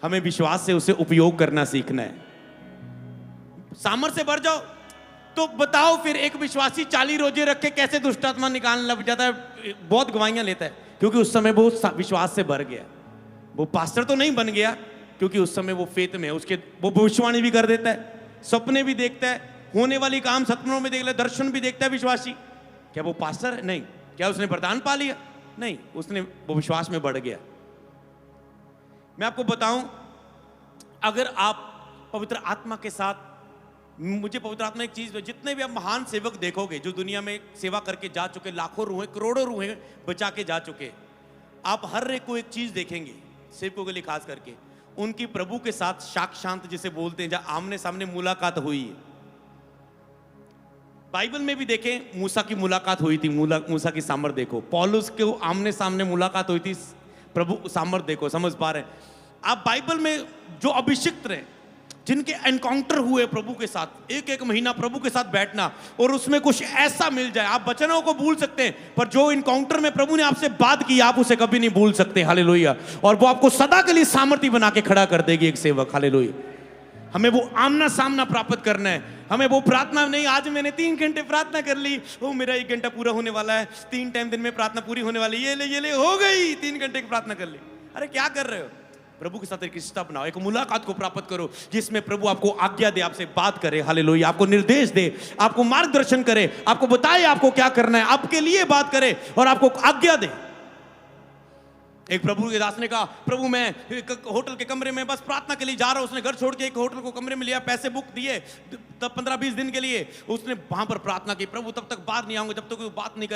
हमें विश्वास से उसे उपयोग करना सीखना है। सामर्थ्य से भर जाओ तो बताओ फिर एक विश्वासी 40 रोजे रख के कैसे दुष्ट आत्मा निकालने लग जाता है, बहुत गवाहियां लेता है, क्योंकि उस समय वो विश्वास से भर गया। वो पास्टर तो नहीं बन गया, क्योंकि उस समय वो फेथ में है, उसके वो भविष्यवाणी भी कर देता है, सपने भी देखता है, होने वाली काम सपनों में देख ले, दर्शन भी देखता है विश्वासी। क्या वो पास्टर है? नहीं। क्या उसने वरदान पा लिया? नहीं, उसने वो विश्वास में बढ़ गया। मैं आपको बताऊं, अगर आप पवित्र आत्मा के साथ, मुझे पवित्र आत्मा एक चीज, जितने भी आप महान सेवक देखोगे जो दुनिया में सेवा करके जा चुके, लाखों रूहें करोड़ों रूहें बचा के जा चुके, आप हर एक को एक चीज देखेंगे, सेवकों के लिए खास करके, उनकी प्रभु के साथ साक्षांत जिसे बोलते हैं, जहां आमने सामने मुलाकात हुई है। बाइबल में भी देखें, मूसा की मुलाकात हुई थी, मूसा की सामर्थ देखो, पौलुस के आमने सामने मुलाकात हुई थी, प्रभु सामर्थ देखो, समझ पा रहे हैं आप। बाइबल में जो अभिषिक्त रहे, जिनके एनकाउंटर हुए प्रभु के साथ, एक एक महीना प्रभु के साथ बैठना और उसमें कुछ ऐसा मिल जाए, आप वचनों को भूल सकते हैं, पर जो इनकाउंटर में प्रभु ने आपसे बात की आप उसे कभी नहीं भूल सकते। हालेलुया। और वो आपको सदा के लिए सामर्थी बना के खड़ा कर देगी एक सेवक। हालेलुया। हमें वो आमना सामना प्राप्त करना है, हमें वो प्रार्थना नहीं, आज मैंने 3 घंटे प्रार्थना कर ली, वो मेरा 1 घंटा पूरा होने वाला है, 3 टाइम दिन में प्रार्थना पूरी होने वाली, ये ले हो गई, 3 घंटे की प्रार्थना कर ली। अरे क्या कर रहे हो? प्रभु के साथ एक रिश्ता बनाओ, एक मुलाकात को प्राप्त करो जिसमें प्रभु आपको आज्ञा दे, आपसे बात करे। हालेलुया। आपको निर्देश दे, आपको मार्गदर्शन करे, आपको बताए आपको क्या करना है, आपके लिए बात करे और आपको आज्ञा दे। एक प्रभु के दास ने कहा, प्रभु मैं होटल के कमरे में बस प्रार्थना के लिए जा रहा हूं। उसने घर छोड़ के एक होटल को कमरे में लिया, पैसे बुक दिए, तब 15-20 दिन के लिए उसने वहां पर प्रार्थना की, प्रभु तब तक बाहर नहीं आऊंगा जब तक वो बात नहीं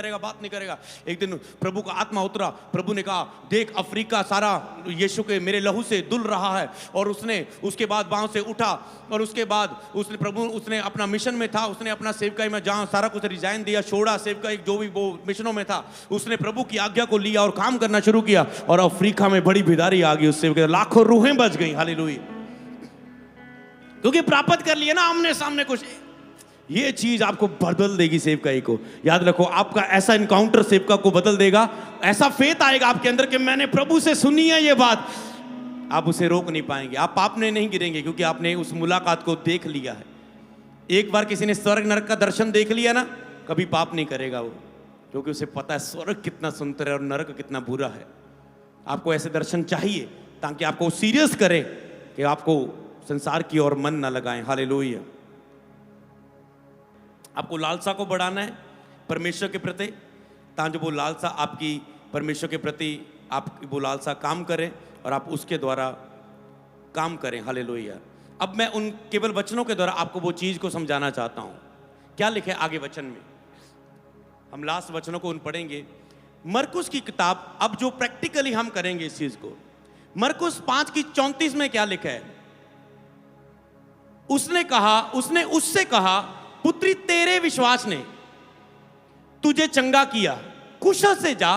करेगा। एक दिन प्रभु का आत्मा उतरा, प्रभु ने कहा, देख अफ्रीका सारा यीशु के मेरे लहू से धुल रहा है। और उसने उसके बाद वहां से उठा और उसके बाद उसने अपना मिशन में था, उसने अपना सेवकाई में जहां सारा कुछ रिजाइन दिया, छोड़ा सेवकाई, जो भी वो मिशनों में था, उसने प्रभु की आज्ञा को लिया और काम करना शुरू किया। और अफ्रीका में बड़ी भिदारी आ गई उससे, लाखों रूहें बच गई। हालेलुया। क्योंकि प्राप्त कर लिया ना आमने सामने कुछ, ये चीज आपको बदल देगी सेवकाई को। याद रखो, आपका ऐसा इनकाउंटर सेवका को बदल देगा, ऐसा फेथ आएगा आपके अंदर कि मैंने प्रभु से सुनी है ये बात, आप उसे रोक नहीं पाएंगे, आप पाप में नहीं गिरेंगे, क्योंकि आपने उस मुलाकात को देख लिया है। एक बार किसी ने स्वर्ग नरक का दर्शन देख लिया ना, कभी पाप नहीं करेगा वो, क्योंकि उसे पता है स्वर्ग कितना सुंदर है और नरक कितना बुरा है। आपको ऐसे दर्शन चाहिए ताकि आपको सीरियस करे कि आपको संसार की ओर मन ना लगाएं। हालेलुया। आपको लालसा को बढ़ाना है परमेश्वर के प्रति, ताकि वो लालसा आपकी परमेश्वर के प्रति, आप वो लालसा काम करे और आप उसके द्वारा काम करें। हालेलुया। अब मैं उन केवल वचनों के द्वारा आपको वो चीज को समझाना चाहता हूं। क्या लिखे आगे वचन में, हम लास्ट वचनों को उन पढ़ेंगे। मरकुस की किताब, अब जो प्रैक्टिकली हम करेंगे इस चीज को, मरकुस 5:34 में क्या लिखा है? उसने उससे कहा, पुत्री तेरे विश्वास ने तुझे चंगा किया, कुशल से जा,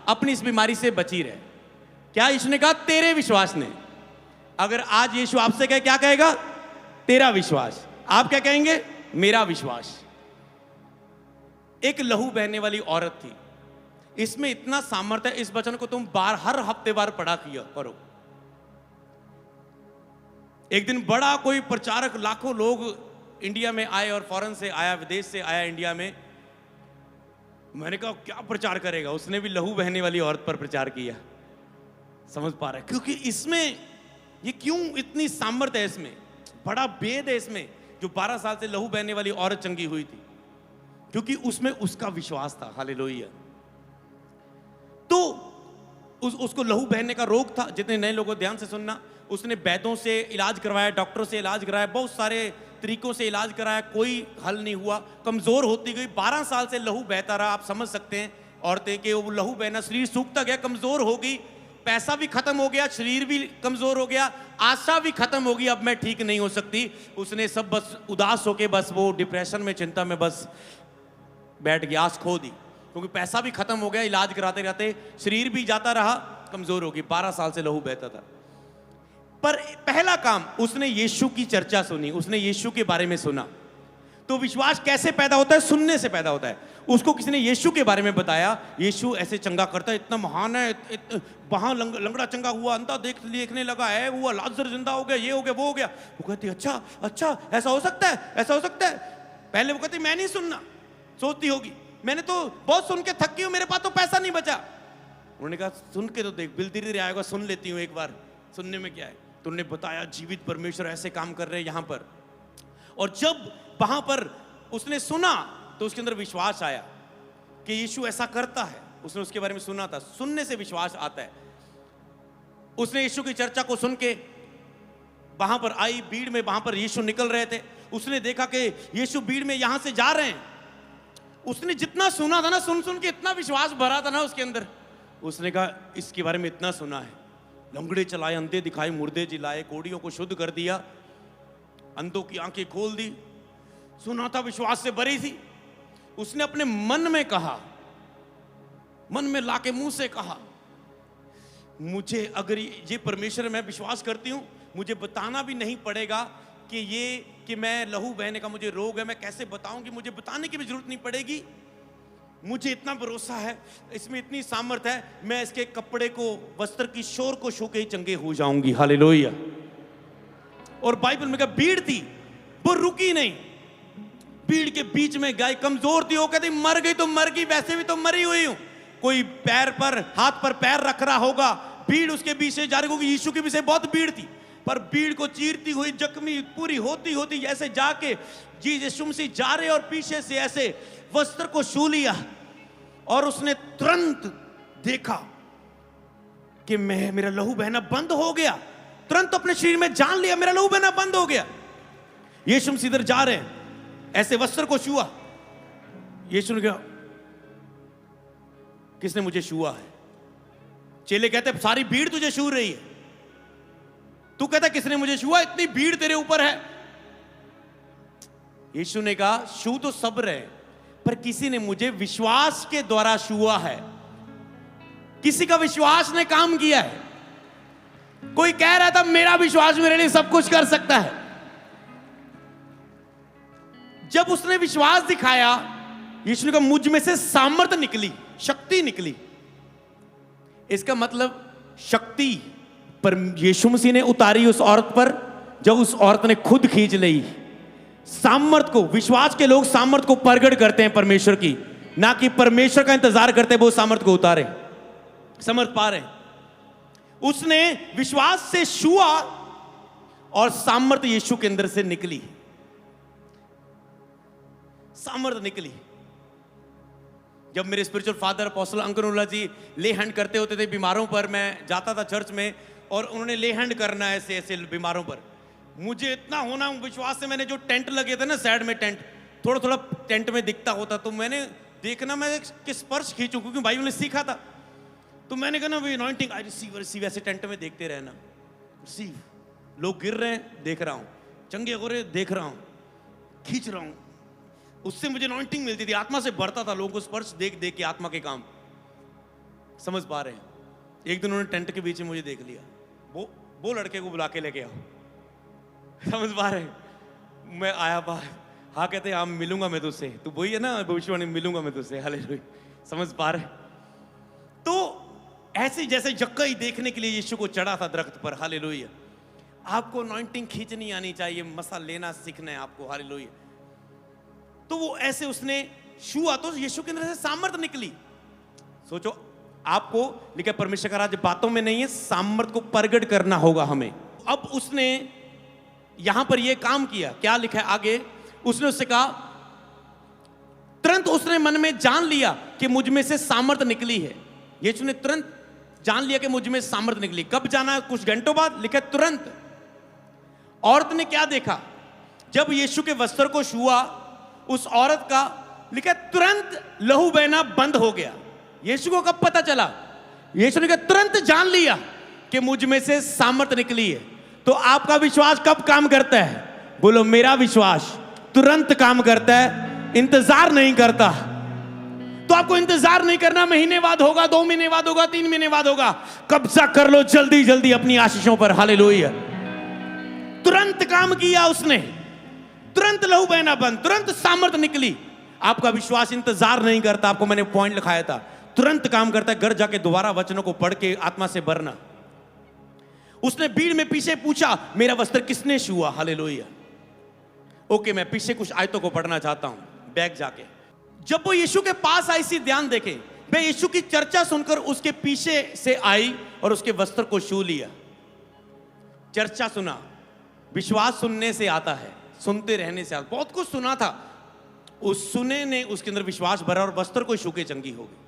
अपनी इस बीमारी से बची रहे। क्या यीशु ने कहा? तेरे विश्वास ने। अगर आज यीशु आपसे कहे, क्या कहेगा? तेरा विश्वास। आप क्या कहेंगे? मेरा विश्वास। एक लहू बहने वाली औरत थी, इसमें इतना सामर्थ्य है, इस वचन को तुम हर हफ्ते बार पढ़ा किया करो। एक दिन बड़ा कोई प्रचारक, लाखों लोग इंडिया में आए और फॉरेन से आया, विदेश से आया इंडिया में। मैंने कहा क्या प्रचार करेगा? उसने भी लहू बहने वाली औरत पर प्रचार किया। समझ पा रहे हैं? क्योंकि इसमें ये क्यों इतनी सामर्थ्य है, इसमें बड़ा भेद है इसमें। जो 12 साल से लहू बहने वाली औरत चंगी हुई थी, क्योंकि उसमें उसका विश्वास था। हालेलुया। तो उसको लहू बहने का रोग था। जितने नए लोगों, ध्यान से सुनना, उसने वैद्यों से इलाज करवाया, डॉक्टरों से इलाज कराया, बहुत सारे तरीकों से इलाज कराया, कोई हल नहीं हुआ, कमजोर होती गई। 12 साल से लहू बहता रहा। आप समझ सकते हैं औरतें के वो लहू बहना, शरीर सूखता गया, कमजोर हो गई, पैसा भी खत्म हो गया, शरीर भी कमजोर हो गया, आशा भी खत्म हो गई, अब मैं ठीक नहीं हो सकती। उसने सब बस उदास होके, बस वो डिप्रेशन में, चिंता में बस बैठ गया, आस खो दी, क्योंकि पैसा भी खत्म हो गया, इलाज कराते कराते शरीर भी जाता रहा, कमजोर हो गई। 12 साल से लहू बहता था। पर पहला काम, उसने यीशु की चर्चा सुनी, उसने यीशु के बारे में सुना। तो विश्वास कैसे पैदा होता है? सुनने से पैदा होता है। उसको किसी ने यीशु के बारे में बताया, यीशु ऐसे चंगा करता है, इतना महान है, वहां लंगड़ा चंगा हुआ, अंधा देखने लगा है, हुआ लाजर जिंदा हो गया, ये हो गया, वो हो गया। वो कहती अच्छा अच्छा, ऐसा हो सकता है, ऐसा हो सकता है। पहले वो कहती मैं नहीं सुनना, सोचती होगी मैंने तो बहुत सुन के थक गई हूं, मेरे पास तो पैसा नहीं बचा। उन्होंने कहा सुन के तो देख, बिल धीरे धीरे आएगा, सुन लेती हूँ एक बार, सुनने में क्या है। तो उन्होंने बताया जीवित परमेश्वर ऐसे काम कर रहे हैं यहाँ पर। और जब वहां पर उसने सुना तो उसके अंदर विश्वास आया कि यीशु ऐसा करता है। उसने उसके बारे में सुना था, सुनने से विश्वास आता है। उसने यीशु की चर्चा को सुन के वहां पर आई भीड़ में, वहां पर यीशु निकल रहे थे। उसने देखा कि यीशु भीड़ में यहां से जा रहे हैं। उसने जितना सुना था ना, सुन सुन के इतना विश्वास भरा था ना उसके अंदर। उसने कहा इसके बारे में इतना सुना है, लंगड़े चलाए, अंधे दिखाए, मुर्दे जिलाए, कोड़ियों को शुद्ध कर दिया, अंधों की आंखें खोल दी। सुना था, विश्वास से भरी थी। उसने अपने मन में कहा, मन में लाके मुंह से कहा, मुझे अगर ये परमेश्वर मैं विश्वास करती हूं, मुझे बताना भी नहीं पड़ेगा कि मैं लहू बहने का मुझे रोग है। मैं कैसे बताऊंगी, मुझे बताने की भी जरूरत नहीं पड़ेगी। मुझे इतना भरोसा है, इसमें इतनी सामर्थ है, मैं इसके कपड़े को, वस्त्र की शोर को छू के ही चंगे हो जाऊंगी। हालेलुया। और बाइबल में कहा भीड़ थी, वो रुकी नहीं। भीड़ के बीच में गाय कमजोर थी, वो कहती मर गई तो मर गई, वैसे भी तो मरी हुई हूं। कोई पैर पर, हाथ पर पैर रख रहा होगा, भीड़ उसके बीच से जा रही होगी। यीशु के बीच से बहुत भीड़ थी, पर भीड़ को चीरती हुई, जख्मी पूरी होती होती ऐसे जाके यीशु मसीह जा रहे और पीछे से ऐसे वस्त्र को छू लिया। और उसने तुरंत देखा कि मेरा लहू बहना बंद हो गया। तुरंत अपने शरीर में जान लिया, मेरा लहू बहना बंद हो गया। यीशु मसीह इधर जा रहे हैं, ऐसे वस्त्र को छुआ। यीशु ने कहा किसने मुझे छुआ है? चेले कहते सारी भीड़ तुझे छू रही है, तू कहता किसने मुझे छुआ? इतनी भीड़ तेरे ऊपर है। यीशु ने कहा छू तो सब रहे, पर किसी ने मुझे विश्वास के द्वारा छुआ है। किसी का विश्वास ने काम किया है। कोई कह रहा था मेरा विश्वास मेरे लिए सब कुछ कर सकता है। जब उसने विश्वास दिखाया, यीशु ने कहा मुझ में से सामर्थ निकली, शक्ति निकली। इसका मतलब शक्ति पर यीशु मसीह ने उतारी उस औरत पर, जब उस औरत ने खुद खींच ली। सामर्थ को, विश्वास के लोग सामर्थ को प्रकट करते हैं परमेश्वर की, ना कि परमेश्वर का इंतजार करते वो सामर्थ को उतारे, समर्थ पा रहे। उसने विश्वास से छुआ और सामर्थ यीशु के अंदर से निकली, सामर्थ निकली। जब मेरे स्पिरिचुअल फादर अपोस्टल अंकनुल्लाह जी ले हैंड करते होते थे बीमारों पर, मैं जाता था चर्च में और उन्होंने ले हैंड करना ऐसे ऐसे बीमारों पर। मुझे इतना होना विश्वास से, मैंने जो टेंट लगे थे ना साइड में, टेंट थोड़ा थोड़ा टेंट में दिखता होता, तो मैंने देखना मैं किस स्पर्श खींचूं, क्योंकि भाई ने सीखा था। तो मैंने कहा ना भाई अनॉइंटिंग आई रिसीव रिसीव, ऐसे टेंट में देखते रहना, रिसीव। लोग गिर रहे हैं देख रहा हूं, चंगे हो रहे देख रहा हूं, खींच रहा हूं। उससे मुझे अनॉइंटिंग मिलती थी, आत्मा से भरता था। लोगों को स्पर्श देख देख के आत्मा के काम समझ पा रहे हैं। एक दिन उन्होंने टेंट के बीच में मुझे देख लिया, वो लड़के को बुला के लेके आओ, समझ पा रहे हैं। मैं आया बाहर, हाँ कहते हाँ मिलूंगा मैं तुझसे, तू वही है ना भविष्यवाणी, मिलूंगा मैं तुझसे। हालेलुया, समझ पा रहे। तो ऐसे जैसे जक्कई देखने के लिए यीशु को चढ़ा था दरख्त पर। हालेलुया। आपको अनॉइंटिंग खींचनी आनी चाहिए, मसा लेना सीखना है आपको। हालेलुया। तो वो ऐसे उसने छुआ तो यीशु के अंदर से सामर्थ निकली। सोचो, आपको लिखा परमेश्वर का राज्य बातों में नहीं है, सामर्थ को प्रकट करना होगा हमें। अब उसने यहां पर यह काम किया, क्या लिखा है आगे? उसने उससे कहा, तुरंत उसने मन में जान लिया कि मुझ में से सामर्थ निकली है। यीशु ने तुरंत जान लिया कि मुझ में सामर्थ निकली। कब जाना? कुछ घंटों बाद। लिखा तुरंत। औरत ने क्या देखा? जब यीशु के वस्त्र को छुआ उस औरत का, लिखा तुरंत लहू बहना बंद हो गया। यीशु को कब पता चला? यीशु ने कहा तुरंत जान लिया कि मुझ में से सामर्थ निकली है। तो आपका विश्वास कब काम करता है? बोलो, मेरा विश्वास तुरंत काम करता है, इंतजार नहीं करता। तो आपको इंतजार नहीं करना, महीने बाद होगा, 2 महीने बाद होगा, 3 महीने बाद होगा। कब्जा कर लो जल्दी जल्दी अपनी आशीषों पर। हालेलुया। तुरंत काम किया उसने, तुरंत लहू बहना बंद, तुरंत सामर्थ निकली। आपका विश्वास इंतजार नहीं करता। आपको मैंने पॉइंट लिखाया था, तुरंत काम करता है। घर जाके दोबारा वचनों को पढ़ के आत्मा से भरना। उसने भीड़ में पीछे पूछा, मेरा वस्त्र किसने छुआ? हालेलुया। ओके, मैं पीछे कुछ आयतों को पढ़ना चाहता हूं बैक जाके। जब वो यीशु के पास आई, सी ध्यान देखें, वे यीशु की चर्चा सुनकर उसके पीछे से आई और उसके वस्त्र को छू लिया। चर्चा सुना, विश्वास सुनने से आता है, सुनते रहने से आता। बहुत कुछ सुना था, उस सुने ने उसके अंदर विश्वास भरा और वस्त्र को छू के चंगी हो गई।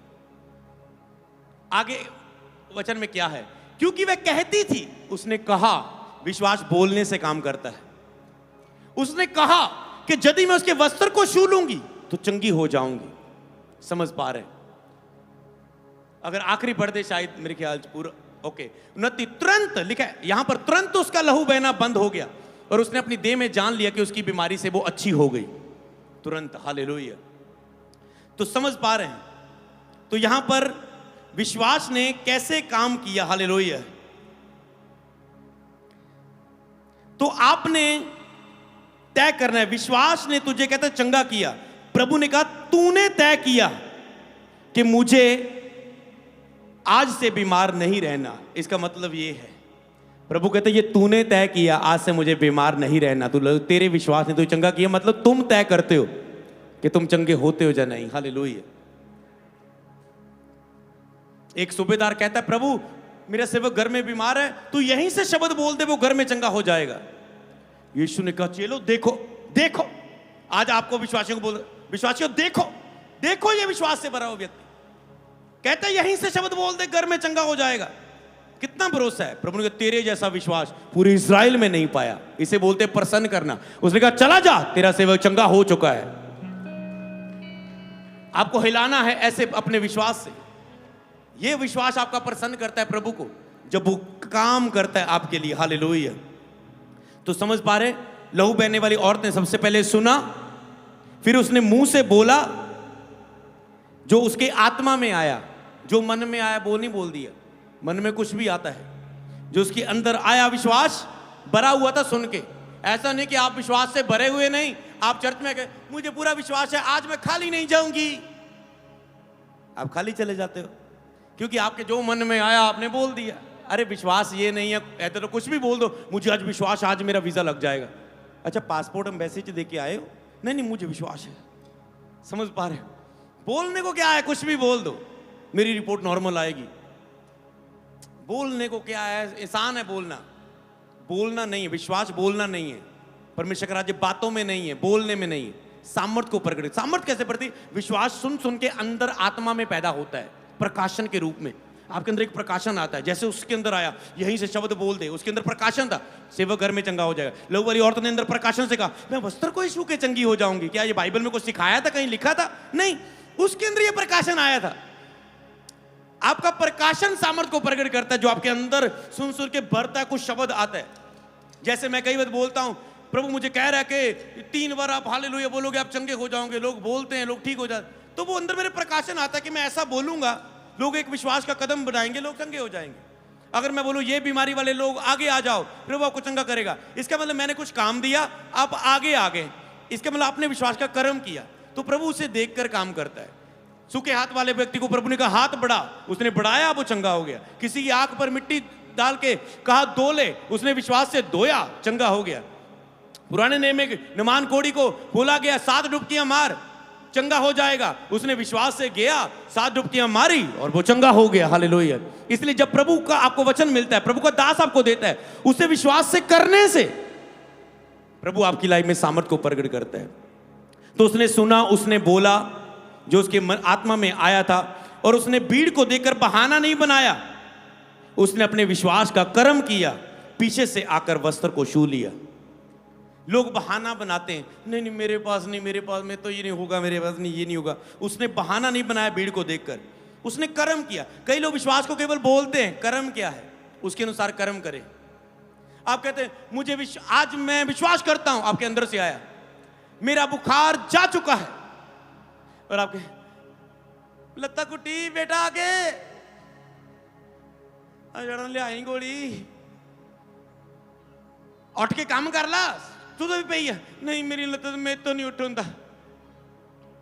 आगे वचन में क्या है? क्योंकि वह कहती थी, उसने कहा, विश्वास बोलने से काम करता है। उसने कहा कि यदि मैं उसके वस्त्र को छू लूंगी तो चंगी हो जाऊंगी। समझ पा रहे हैं? अगर आखिरी पढ़ दे शायद, मेरे ख्याल से पूरा ओके। 29 तुरंत लिखा है यहां पर, तुरंत उसका लहू बहना बंद हो गया और उसने अपनी देह में जान लिया कि उसकी बीमारी से वो अच्छी हो गई तुरंत। हालेलुया। तो समझ पा रहे हैं? तो यहां पर विश्वास ने कैसे काम किया। हालेलुया। तो आपने तय करना है। विश्वास ने तुझे कहता चंगा किया। प्रभु ने कहा तूने तय किया कि मुझे आज से बीमार नहीं रहना। इसका मतलब ये है, प्रभु कहते ये तूने तय किया आज से मुझे बीमार नहीं रहना। तेरे विश्वास ने तुझे चंगा किया, मतलब तुम तय करते हो कि तुम चंगे होते हो या नहीं। हालेलुया। एक सूबेदार कहता है प्रभु मेरा सेवक घर में बीमार है, तू यहीं से शब्द बोल दे वो घर में चंगा हो जाएगा। यीशु ने कहा चलो देखो देखो, आज आपको विश्वासियों को बोल, विश्वासियों देखो देखो, ये विश्वास से भरा हुआ व्यक्ति कहता है यहीं से शब्द बोल दे घर में चंगा हो जाएगा। कितना भरोसा है। प्रभु ने कहा तेरे जैसा विश्वास पूरे इस्राएल में नहीं पाया। इसे बोलते प्रसन्न करना। उसने कहा चला जा, तेरा सेवक चंगा हो चुका है। आपको हिलाना है ऐसे अपने विश्वास से। यह विश्वास आपका प्रसन्न करता है प्रभु को जब वो काम करता है आपके लिए। हालेलुया। तो समझ पा रहे, लहू बहने वाली औरत ने सबसे पहले सुना, फिर उसने मुंह से बोला जो उसके आत्मा में आया। जो मन में आया वो नहीं बोल दिया, मन में कुछ भी आता है। जो उसके अंदर आया विश्वास भरा हुआ था सुन के। ऐसा नहीं कि आप विश्वास से भरे हुए नहीं, आप चर्च में गए मुझे पूरा विश्वास है आज मैं खाली नहीं जाऊंगी, आप खाली चले जाते हो क्योंकि आपके जो मन में आया आपने बोल दिया। अरे विश्वास ये नहीं है, ऐसे तो कुछ भी बोल दो, मुझे आज विश्वास आज मेरा वीजा लग जाएगा। अच्छा पासपोर्ट हम वैसे ही दे के आए हो? नहीं नहीं मुझे विश्वास है। समझ पा रहे हो? बोलने को क्या है, कुछ भी बोल दो मेरी रिपोर्ट नॉर्मल आएगी। बोलने को क्या है, आसान है बोलना। बोलना नहीं है, विश्वास बोलना नहीं है। परमेश्वर का राज्य बातों में नहीं है, बोलने में नहीं है, सामर्थ को प्रकट। सामर्थ कैसे बढ़ती? विश्वास सुन सुन के अंदर आत्मा में पैदा होता है, प्रकाशन के रूप में। आपके अंदर एक प्रकाशन आता है, जैसे उसके अंदर आया यहीं से शब्द बोल दे, उसके अंदर प्रकाशन था, सेवक घर में चंगा हो जाएगा। लहू वाली औरत ने अंदर प्रकाशन से कहा मैं वस्त्र को ही छू के चंगी हो जाऊंगी। क्या ये बाइबल में कुछ सिखाया था, कहीं लिखा था? नहीं, उसके अंदर ये प्रकाशन आया था। आपका प्रकाशन सामर्थ को प्रकट करता है, जो आपके अंदर सुन सुन के भरता है, कुछ शब्द आता है। जैसे मैं कई बार बोलता हूं प्रभु मुझे कह रहा है कि 3 बार आप हालेलुया बोलोगे आप चंगे हो जाओगे। लोग बोलते हैं, लोग ठीक हो जाते, तो वो अंदर मेरे प्रकाशन आता है कि मैं ऐसा बोलूंगा, लोग एक विश्वास का कदम बढ़ाएंगे, लोग चंगे हो जाएंगे। अगर मैं बोलूं ये बीमारी वाले लोग आगे आ जाओ, प्रभु आपको चंगा करेगा, इसका मतलब मैंने कुछ काम दिया, आप आगे आ गए, इसका मतलब आपने विश्वास का कर्म किया। तो प्रभु उसे देखकर काम करता है। सूखे हाथ वाले व्यक्ति को प्रभु ने कहा हाथ बढ़ा, उसने बढ़ाया, वो चंगा हो गया। किसी की आंख पर मिट्टी डाल के कहा धो ले, उसने विश्वास से धोया, चंगा हो गया। पुराने नियम में नमान कोड़ी को बोला गया 7 डुबकियां मार, चंगा हो जाएगा। उसने विश्वास से गया, 7 डुबकियां मारी और वो चंगा हो गया। हालेलुया। इसलिए जब प्रभु का आपको वचन मिलता है, प्रभु का दास आपको देता है, उसे विश्वास से करने से प्रभु आपकी लाइफ में सामर्थ को प्रकट करता है। तो उसने सुना, उसने बोला जो उसके आत्मा में आया था, और उसने भीड़ को देखकर बहाना नहीं बनाया, उसने अपने विश्वास का कर्म किया, पीछे से आकर वस्त्र को छू लिया। लोग बहाना बनाते हैं, नहीं नहीं मेरे पास नहीं, मेरे पास में तो ये नहीं होगा, मेरे पास नहीं ये नहीं होगा। उसने बहाना नहीं बनाया, भीड़ को देखकर उसने कर्म किया। कई लोग विश्वास को केवल बोलते हैं, कर्म क्या है उसके अनुसार कर्म करें। आप कहते हैं मुझे आज मैं विश्वास करता हूं, आपके अंदर से आया मेरा बुखार जा चुका है, और आपके लत्ता कुटी बेटा आगे ले आई गोली उठ के काम कर ला, तू तो भी पई है, नहीं मेरी लत्ता मैं तो नहीं उठूंगा।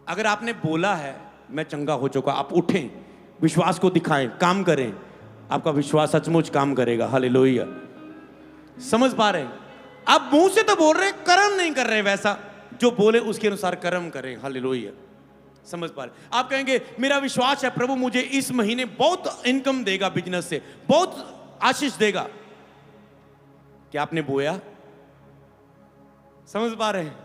अगर आपने बोला है मैं चंगा हो चुका, आप उठें, विश्वास को दिखाएं, काम करें, आपका विश्वास सचमुच काम करेगा। हालेलुया। समझ पा रहे हैं? आप मुंह से तो बोल रहे, कर्म नहीं कर रहे, वैसा जो बोले उसके अनुसार कर्म करें। हालेलुया। समझ पा रहे? आप कहेंगे मेरा विश्वास है प्रभु मुझे इस महीने बहुत इनकम देगा, बिजनेस से बहुत आशीष देगा। क्या आपने बोया? समझ पा रहे हैं?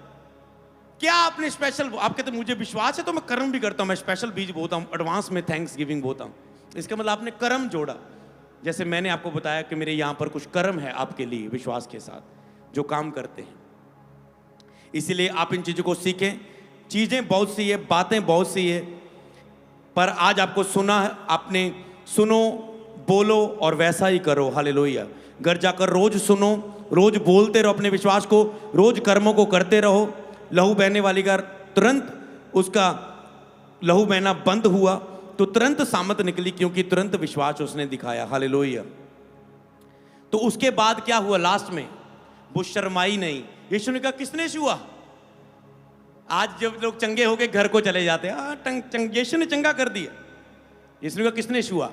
क्या आपने स्पेशल, आप कहते मुझे विश्वास है तो मैं कर्म भी करता हूं, मैं स्पेशल बीज बोता हूं, एडवांस में थैंक्स गिविंग बोता हूं, इसका मतलब आपने कर्म जोड़ा। जैसे मैंने आपको बताया कि मेरे यहाँ पर कुछ कर्म है आपके लिए विश्वास के साथ जो काम करते हैं, इसीलिए आप इन चीज़ों को सीखें। चीज़ें बहुत सी है, बातें बहुत सी है, पर आज आपको सुना है, आपने सुनो, बोलो और वैसा ही करो। हालेलुया। घर जाकर रोज सुनो, रोज बोलते रहो अपने विश्वास को, रोज कर्मों को करते रहो। लहू बहने वाली का तुरंत उसका लहू बहना बंद हुआ तो तुरंत सामत निकली, क्योंकि तुरंत विश्वास उसने दिखाया। हालेलुया। तो उसके बाद क्या हुआ? लास्ट में वो शर्माई नहीं। यीशु ने कहा किसने छुआ? आज जब लोग चंगे होके घर को चले जाते हैं, यीशु ने चंगा कर दिया। यीशु ने कहा किसने छुआ?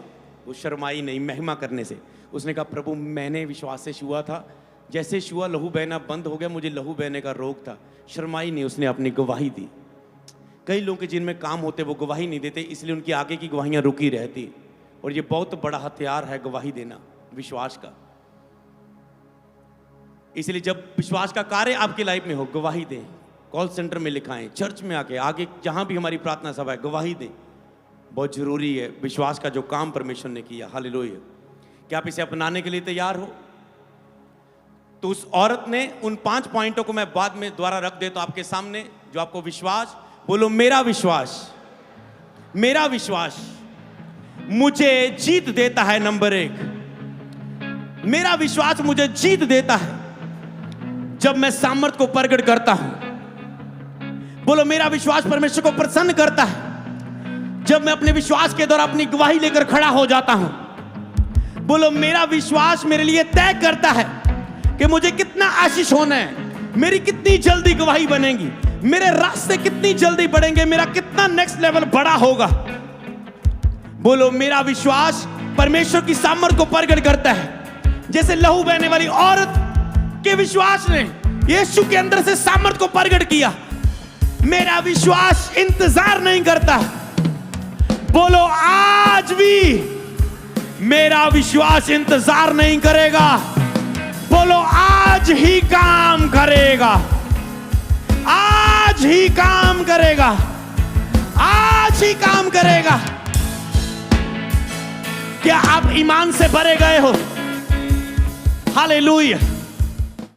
वो शर्माई नहीं महिमा करने से। उसने कहा प्रभु मैंने विश्वास से छुआ था, जैसे छुआ लहू बहना बंद हो गया, मुझे लहू बहने का रोग था। शर्माई नहीं, उसने अपनी गवाही दी। कई लोग के जिनमें काम होते वो गवाही नहीं देते, इसलिए उनकी आगे की गवाहियां रुकी रहती। और ये बहुत बड़ा हथियार है गवाही देना विश्वास का। इसलिए जब विश्वास का कार्य आपकी लाइफ में हो, गवाही दें। कॉल सेंटर में लिखाएं, चर्च में आके, आगे जहां भी हमारी प्रार्थना सभा है, गवाही दें। बहुत जरूरी है विश्वास का जो काम परमेश्वर ने किया। हालेलुया। क्या आप इसे अपनाने के लिए तैयार हो? तो उस औरत ने उन 5 पॉइंटों को मैं बाद में दोबारा रख देता हूं आपके सामने, जो आपको विश्वास, बोलो मेरा विश्वास, मेरा विश्वास मुझे जीत देता है। नंबर 1, मेरा विश्वास मुझे जीत देता है जब मैं सामर्थ को प्रकट करता हूं। बोलो मेरा विश्वास परमेश्वर को प्रसन्न करता है जब मैं अपने विश्वास के द्वारा अपनी गवाही लेकर खड़ा हो जाता हूं। बोलो मेरा विश्वास मेरे लिए तय करता है कि मुझे कितना आशीष होना है, मेरी कितनी जल्दी गवाही बनेगी, मेरे रास्ते कितनी जल्दी बढ़ेंगे, मेरा कितना नेक्स्ट लेवल बड़ा होगा। बोलो मेरा विश्वास परमेश्वर की सामर्थ को प्रकट करता है। जैसे लहू बहने वाली औरत के विश्वास ने यीशु के अंदर से सामर्थ को प्रकट किया। मेरा विश्वास इंतजार नहीं करता। बोलो आज भी मेरा विश्वास इंतजार नहीं करेगा। बोलो आज ही काम करेगा, आज ही काम करेगा, आज ही काम करेगा। क्या आप ईमान से भरे गए हो? हालेलुया।